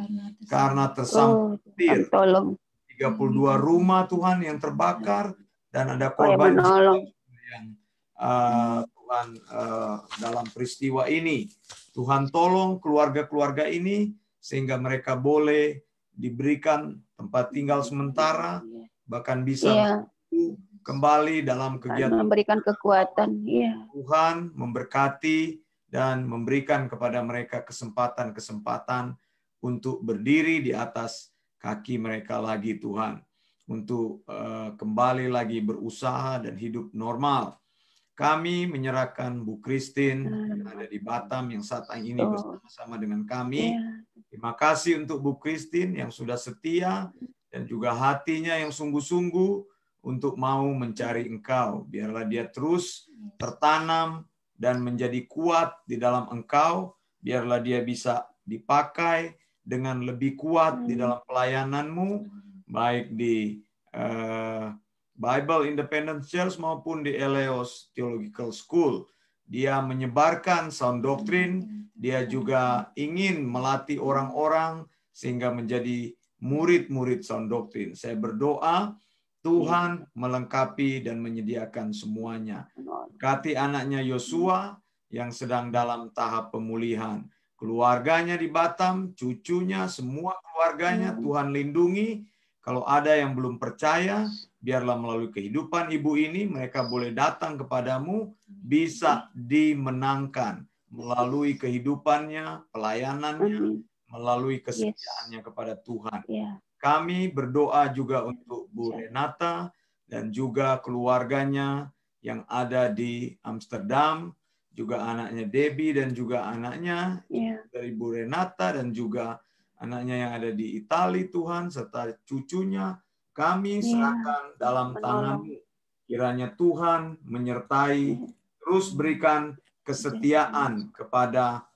karena tersambar petir. 32 rumah Tuhan yang terbakar dan ada korban yang Tuhan dalam peristiwa ini. Tuhan tolong keluarga-keluarga ini sehingga mereka boleh diberikan tempat tinggal sementara, bahkan bisa kembali dalam kegiatan, memberikan kekuatan. Tuhan memberkati dan memberikan kepada mereka kesempatan-kesempatan untuk berdiri di atas kaki mereka lagi Tuhan, untuk kembali lagi berusaha dan hidup normal. Kami menyerahkan Bu Christine yang ada di Batam yang saat ini bersama-sama dengan kami. Terima kasih untuk Bu Christine yang sudah setia dan juga hatinya yang sungguh-sungguh untuk mau mencari Engkau. Biarlah dia terus tertanam dan menjadi kuat di dalam Engkau. Biarlah dia bisa dipakai dengan lebih kuat di dalam pelayanan-Mu, baik di Bible Independent Church maupun di Eleos Theological School. Dia menyebarkan sound doctrine, dia juga ingin melatih orang-orang sehingga menjadi murid-murid sound doctrine. Saya berdoa Tuhan melengkapi dan menyediakan semuanya. Berkati anaknya Yosua yang sedang dalam tahap pemulihan. Keluarganya di Batam, cucunya, semua keluarganya Tuhan lindungi. Kalau ada yang belum percaya, biarlah melalui kehidupan ibu ini mereka boleh datang kepadamu, bisa dimenangkan melalui kehidupannya, pelayanannya, melalui kesetiaannya kepada Tuhan. Kami berdoa juga untuk Bu Renata dan juga keluarganya yang ada di Amsterdam, juga anaknya Debbie dan juga anaknya dari Bu Renata dan juga anaknya yang ada di Italia Tuhan, serta cucunya, kami serahkan dalam tangan-Mu. Kiranya Tuhan menyertai, terus berikan kesetiaan kepada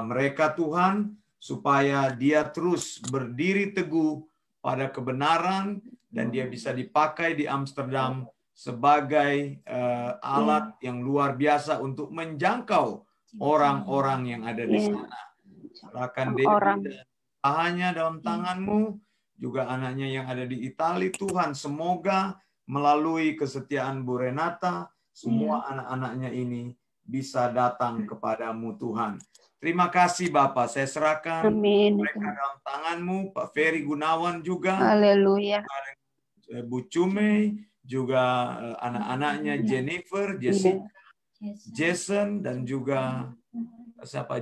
mereka Tuhan, supaya dia terus berdiri teguh pada kebenaran dan dia bisa dipakai di Amsterdam sebagai alat yang luar biasa untuk menjangkau orang-orang yang ada di sana. Serahkan Debbie dan usahanya dalam tangan-Mu. Juga anaknya yang ada di Italia, Tuhan. Semoga melalui kesetiaan Bu Renata, semua anak-anaknya ini bisa datang kepadamu, Tuhan. Terima kasih, Bapak. Saya serahkan mereka dalam tangan-Mu. Pak Ferry Gunawan juga. Haleluya. Bu Cume, juga anak-anaknya Jennifer, Jessica, Jason, dan juga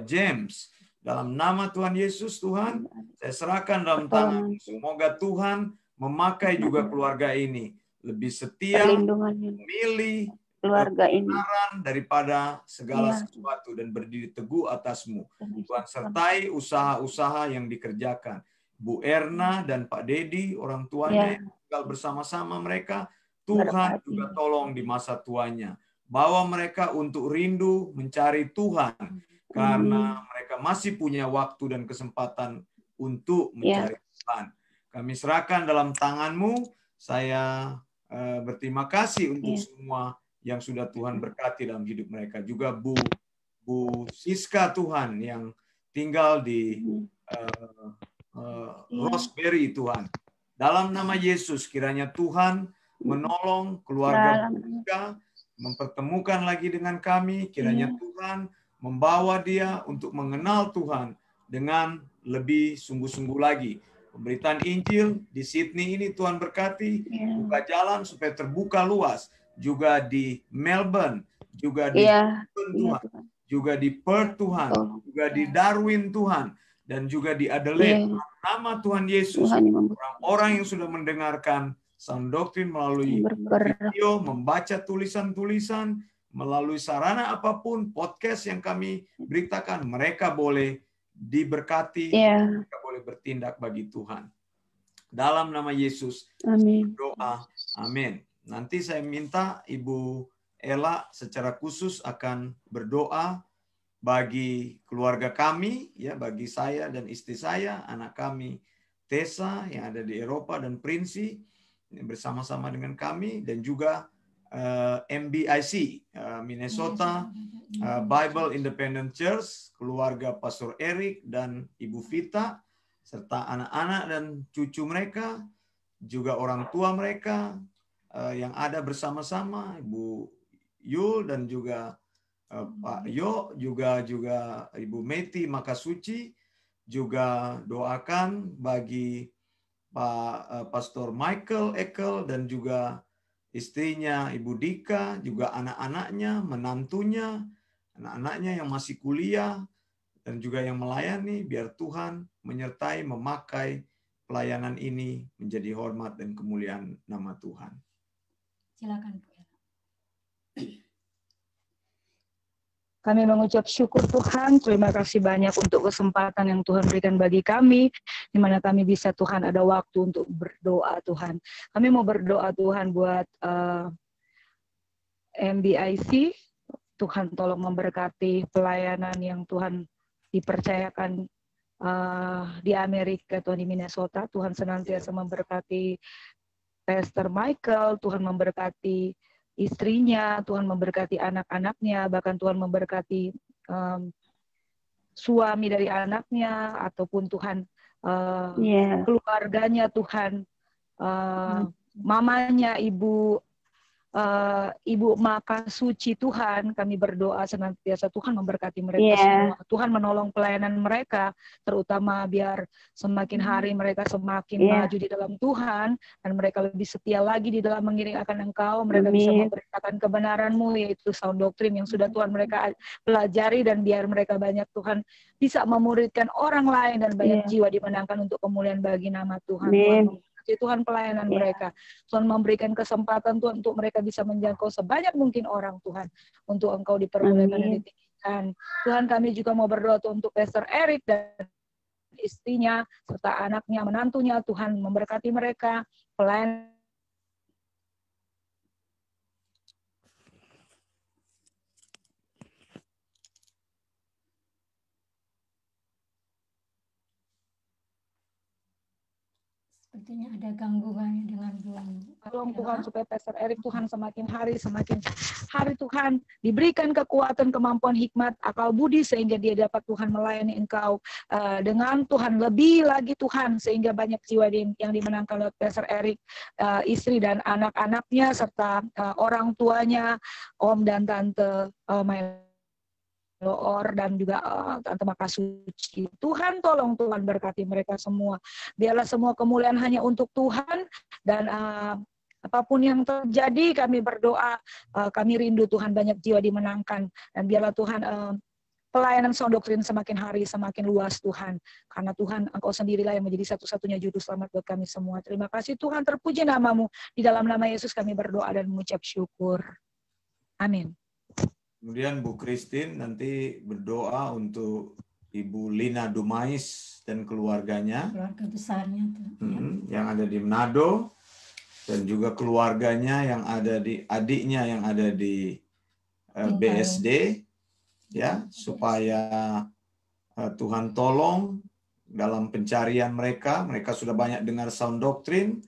James. Dalam nama Tuhan Yesus, Tuhan, saya serahkan dalam tangan. Semoga Tuhan memakai juga keluarga ini lebih setia, memilih keluarga ini daripada segala sesuatu dan berdiri teguh atas-Mu. Tuhan sertai usaha-usaha yang dikerjakan. Bu Erna dan Pak Dedi, orang tuanya yang tinggal bersama-sama mereka, Tuhan juga tolong di masa tuanya. Bawa mereka untuk rindu mencari Tuhan. Karena mereka masih punya waktu dan kesempatan untuk mencari Tuhan. Kami serahkan dalam tangan-Mu. Saya berterima kasih untuk semua yang sudah Tuhan berkati dalam hidup mereka. Juga Bu Siska, Tuhan, yang tinggal di Roseberry, Tuhan. Dalam nama Yesus, kiranya Tuhan menolong keluarga mereka, mempertemukan lagi dengan kami. Kiranya Tuhan membawa dia untuk mengenal Tuhan dengan lebih sungguh-sungguh lagi. Pemberitaan Injil di Sydney ini Tuhan berkati, buka jalan supaya terbuka luas. Juga di Melbourne, juga di Tuhan, juga di Perth, Tuhan, juga di Darwin, Tuhan, dan juga di Adelaide. Nama Tuhan Yesus, orang-orang yang sudah mendengarkan Sound Doctrine melalui video, membaca tulisan-tulisan, melalui sarana apapun, podcast yang kami beritakan, mereka boleh diberkati, mereka boleh bertindak bagi Tuhan. Dalam nama Yesus, doa. Amin. Nanti saya minta Ibu Ella secara khusus akan berdoa bagi keluarga kami, ya, bagi saya dan istri saya, anak kami Tessa yang ada di Eropa dan Prinsi bersama-sama dengan kami, dan juga MBIC, Minnesota Bible Independent Church, keluarga Pastor Eric dan Ibu Vita, serta anak-anak dan cucu mereka, juga orang tua mereka yang ada bersama-sama, Ibu Yul dan juga Pak Yo, juga Ibu Meti Makasuci. Juga doakan bagi Pak Pastor Michael Ekel dan juga istrinya Ibu Dika, juga anak-anaknya, menantunya, anak-anaknya yang masih kuliah, dan juga yang melayani, biar Tuhan menyertai, memakai pelayanan ini menjadi hormat dan kemuliaan nama Tuhan. Silakan, Bu. Kami mengucap syukur Tuhan, terima kasih banyak untuk kesempatan yang Tuhan berikan bagi kami, di mana kami bisa Tuhan ada waktu untuk berdoa Tuhan. Kami mau berdoa Tuhan buat MBIC, Tuhan tolong memberkati pelayanan yang Tuhan dipercayakan di Amerika, Tuhan, di Minnesota. Tuhan senantiasa memberkati Pastor Michael, Tuhan memberkati istrinya, Tuhan memberkati anak-anaknya, bahkan Tuhan memberkati suami dari anaknya, ataupun Tuhan keluarganya, Tuhan, mamanya, Ibu Makasuci, Tuhan, kami berdoa senantiasa Tuhan memberkati mereka semua. Tuhan menolong pelayanan mereka, terutama biar semakin hari mereka semakin maju di dalam Tuhan, dan mereka lebih setia lagi di dalam mengiring akan Engkau. Mereka bisa memberitakan kebenaran-Mu, yaitu Sound Doctrine yang sudah Tuhan mereka pelajari, dan biar mereka banyak Tuhan bisa memuridkan orang lain dan banyak jiwa dimenangkan untuk kemuliaan bagi nama Tuhan. Tuhan pelayanan mereka. Tuhan memberikan kesempatan Tuhan untuk mereka bisa menjangkau sebanyak mungkin orang Tuhan, untuk Engkau dipermuliakan dan ditinggikan. Tuhan, kami juga mau berdoa Tuhan untuk Pastor Eric dan istrinya serta anaknya, menantunya. Tuhan memberkati mereka, pelayan. Sepertinya ada gangguan dengan Bu. Tolong Tuhan supaya Pastor Eric Tuhan semakin hari semakin hari Tuhan diberikan kekuatan, kemampuan, hikmat, akal budi sehingga dia dapat Tuhan melayani Engkau dengan Tuhan lebih lagi Tuhan, sehingga banyak jiwa yang dimenangkan oleh Pastor Eric, istri dan anak-anaknya serta orang tuanya, om dan tante Loor dan juga Tante Makasuci. Tuhan tolong, Tuhan berkati mereka semua. Biarlah semua kemuliaan hanya untuk Tuhan, dan apapun yang terjadi kami berdoa, kami rindu Tuhan banyak jiwa dimenangkan, dan biarlah Tuhan pelayanan Sound Doctrine semakin hari semakin luas Tuhan, karena Tuhan Engkau sendirilah yang menjadi satu-satunya juru selamat buat kami semua. Terima kasih Tuhan, terpuji namamu. Di dalam nama Yesus kami berdoa dan mengucap syukur. Amin. Kemudian Bu Christine nanti berdoa untuk Ibu Lina Dumais dan keluarganya. Keluarga besarnya. Yang ada di Manado. Dan juga keluarganya yang ada di adiknya yang ada di BSD. Ya, supaya Tuhan tolong dalam pencarian mereka. Mereka sudah banyak dengar Sound Doctrine.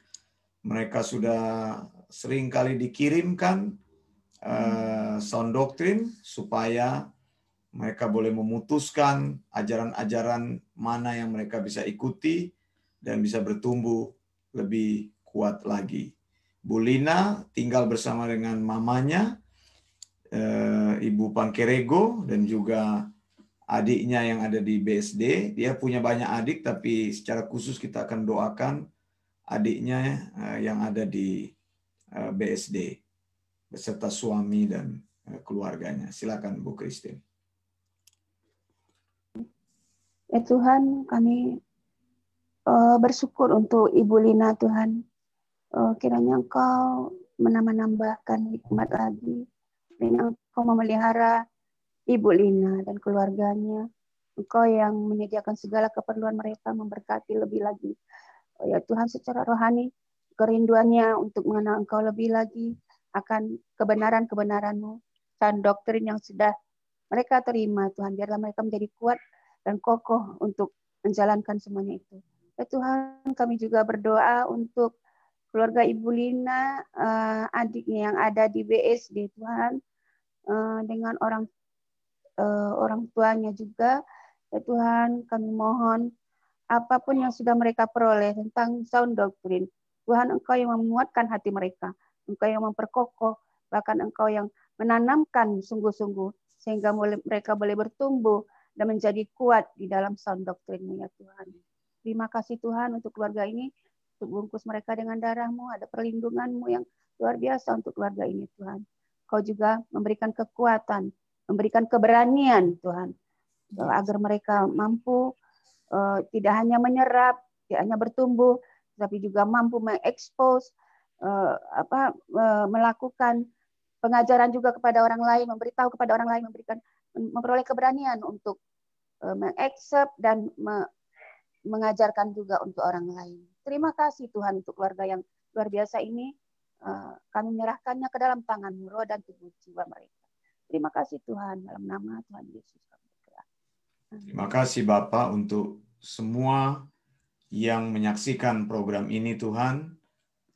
Mereka sudah sering kali dikirimkan Sound Doctrine supaya mereka boleh memutuskan ajaran-ajaran mana yang mereka bisa ikuti dan bisa bertumbuh lebih kuat lagi. Bu Lina tinggal bersama dengan mamanya, Ibu Pangkerego, dan juga adiknya yang ada di BSD. Dia punya banyak adik, tapi secara khusus kita akan doakan adiknya yang ada di BSD beserta suami dan keluarganya. Silakan Bu Christine. Ya Tuhan, kami bersyukur untuk Ibu Lina Tuhan. Kiranya Engkau menambahkan hikmat lagi. Kiranya Engkau memelihara Ibu Lina dan keluarganya. Engkau yang menyediakan segala keperluan mereka, memberkati lebih lagi. Ya Tuhan, secara rohani, kerinduannya untuk mengenal Engkau lebih lagi, akan kebenaran-kebenaran-Mu, dan doktrin yang sudah mereka terima, Tuhan. Biarlah mereka menjadi kuat dan kokoh untuk menjalankan semuanya itu. Ya Tuhan, kami juga berdoa untuk keluarga Ibu Lina, adiknya yang ada di BSD, Tuhan, dengan orang tuanya juga. Ya Tuhan, kami mohon apapun yang sudah mereka peroleh tentang Sound Doctrine, Tuhan, Engkau yang menguatkan hati mereka. Engkau yang memperkokoh, bahkan Engkau yang menanamkan sungguh-sungguh, sehingga mereka boleh bertumbuh dan menjadi kuat di dalam Sound Doctrine-Mu, ya Tuhan. Terima kasih Tuhan untuk keluarga ini, untuk bungkus mereka dengan darah-Mu, ada perlindungan-Mu yang luar biasa untuk keluarga ini, Tuhan. Kau juga memberikan kekuatan, memberikan keberanian, Tuhan, agar mereka mampu tidak hanya menyerap, tidak hanya bertumbuh, tapi juga mampu mengekspos, melakukan pengajaran juga kepada orang lain, memberitahu kepada orang lain, memperoleh keberanian untuk mengaccept dan mengajarkan juga untuk orang lain. Terima kasih Tuhan untuk keluarga yang luar biasa ini. Kami menyerahkannya ke dalam tangan-Mu, roh dan tubuh jiwa mereka. Terima kasih Tuhan, dalam nama Tuhan Yesus kami berdoa. Terima kasih Bapak untuk semua yang menyaksikan program ini Tuhan.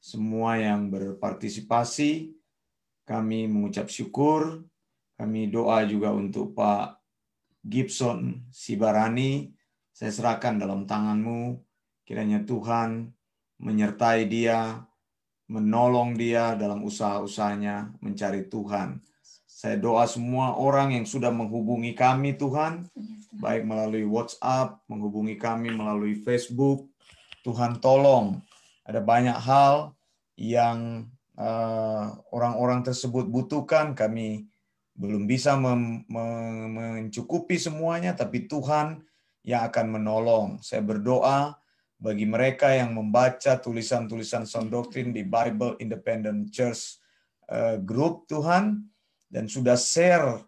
Semua yang berpartisipasi, kami mengucap syukur. Kami doa juga untuk Pak Gibson Sibarani. Saya serahkan dalam tangan-Mu. Kiranya Tuhan menyertai dia, menolong dia dalam usaha-usahanya mencari Tuhan. Saya doa semua orang yang sudah menghubungi kami Tuhan, baik melalui WhatsApp, menghubungi kami melalui Facebook. Tuhan tolong, ada banyak hal yang orang-orang tersebut butuhkan. Kami belum bisa mencukupi semuanya, tapi Tuhan yang akan menolong. Saya berdoa bagi mereka yang membaca tulisan-tulisan Sound Doctrine di Bible Independent Church Group, Tuhan, dan sudah share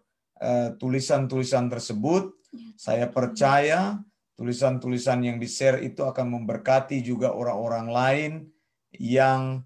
tulisan-tulisan tersebut. Saya percaya tulisan-tulisan yang di-share itu akan memberkati juga orang-orang lain yang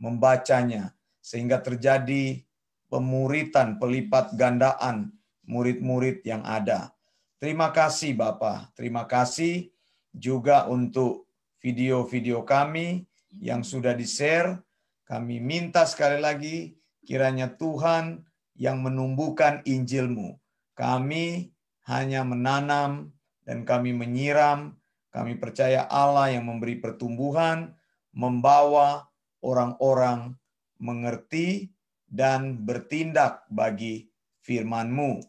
membacanya, sehingga terjadi pemuritan, pelipat gandaan murid-murid yang ada. Terima kasih Bapak, terima kasih juga untuk video-video kami yang sudah di-share. Kami minta sekali lagi kiranya Tuhan yang menumbuhkan Injil-Mu. Kami hanya menanam dan kami menyiram. Kami percaya Allah yang memberi pertumbuhan, membawa orang-orang mengerti dan bertindak bagi firman-Mu.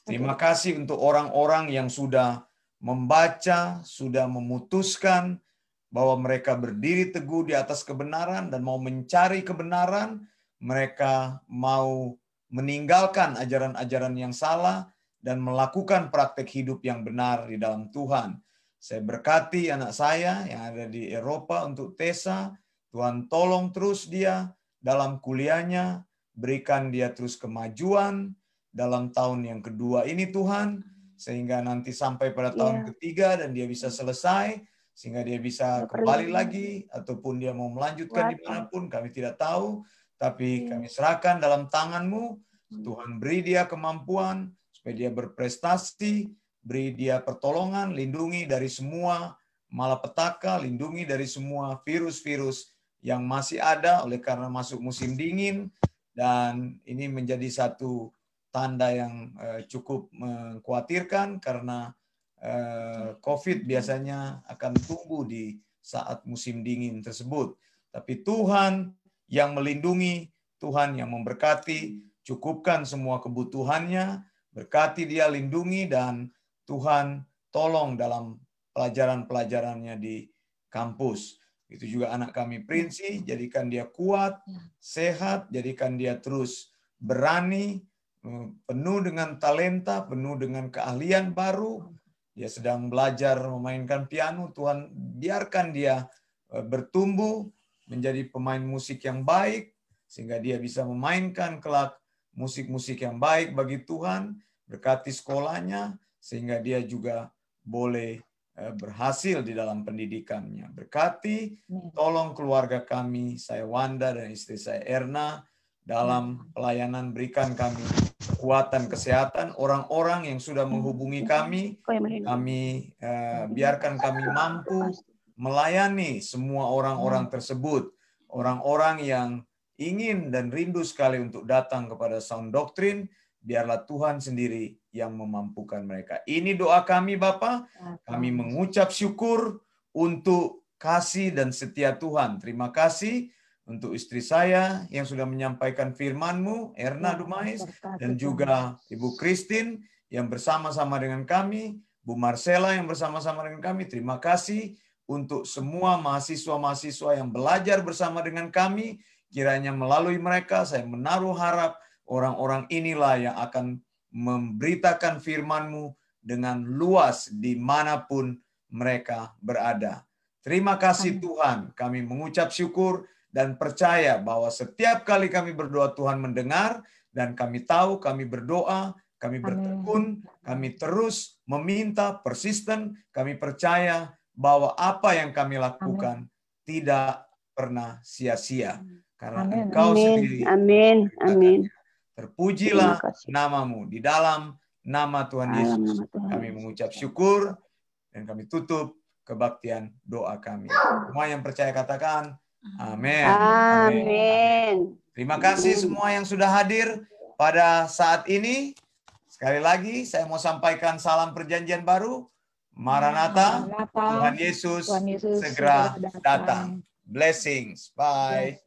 Terima kasih untuk orang-orang yang sudah membaca, sudah memutuskan bahwa mereka berdiri teguh di atas kebenaran dan mau mencari kebenaran. Mereka mau meninggalkan ajaran-ajaran yang salah dan melakukan praktek hidup yang benar di dalam Tuhan. Saya berkati anak saya yang ada di Eropa untuk Tessa. Tuhan tolong terus dia dalam kuliahnya, berikan dia terus kemajuan dalam tahun yang kedua ini Tuhan, sehingga nanti sampai pada tahun ketiga dan dia bisa selesai, sehingga dia bisa kembali lagi, ataupun dia mau melanjutkan dimanapun, kami tidak tahu, tapi kami serahkan dalam tangan-Mu. Tuhan beri dia kemampuan, supaya dia berprestasi, beri dia pertolongan, lindungi dari semua malapetaka, lindungi dari semua virus-virus yang masih ada oleh karena masuk musim dingin, dan ini menjadi satu tanda yang cukup mengkhawatirkan karena COVID biasanya akan tumbuh di saat musim dingin tersebut. Tapi Tuhan yang melindungi, Tuhan yang memberkati, cukupkan semua kebutuhannya, berkati dia, lindungi, dan Tuhan tolong dalam pelajaran-pelajarannya di kampus. Itu juga anak kami Prinsi, jadikan dia kuat, sehat, jadikan dia terus berani, penuh dengan talenta, penuh dengan keahlian baru. Dia sedang belajar memainkan piano, Tuhan biarkan dia bertumbuh menjadi pemain musik yang baik, sehingga dia bisa memainkan kelak musik-musik yang baik bagi Tuhan. Berkati sekolahnya, sehingga dia juga boleh berhasil di dalam pendidikannya. Berkati, tolong keluarga kami, saya Wanda dan istri saya Erna, dalam pelayanan berikan kami kekuatan kesehatan. Orang-orang yang sudah menghubungi kami biarkan kami mampu melayani semua orang-orang tersebut. Orang-orang yang ingin dan rindu sekali untuk datang kepada Sound Doctrine, biarlah Tuhan sendiri yang memampukan mereka. Ini doa kami Bapa. Kami mengucap syukur untuk kasih dan setia Tuhan. Terima kasih untuk istri saya yang sudah menyampaikan firman-Mu, Erna Dumais, dan juga Ibu Christine yang bersama-sama dengan kami, Bu Marcella yang bersama-sama dengan kami. Terima kasih untuk semua mahasiswa-mahasiswa yang belajar bersama dengan kami. Kiranya melalui mereka saya menaruh harap orang-orang inilah yang akan memberitakan firman-Mu dengan luas dimanapun mereka berada. Terima kasih Tuhan, kami mengucap syukur dan percaya bahwa setiap kali kami berdoa Tuhan mendengar, dan kami tahu kami berdoa, kami bertekun, kami terus meminta, persisten, kami percaya bahwa apa yang kami lakukan tidak pernah sia-sia. Karena Engkau sendiri. Amin. Terpujilah nama-Mu. Di dalam nama Tuhan Yesus kami mengucap syukur dan kami tutup kebaktian doa kami. Semua yang percaya katakan amin. Amin. Terima kasih semua yang sudah hadir pada saat ini. Sekali lagi saya mau sampaikan salam perjanjian baru. Maranatha, Tuhan Yesus segera datang. Blessings. Bye.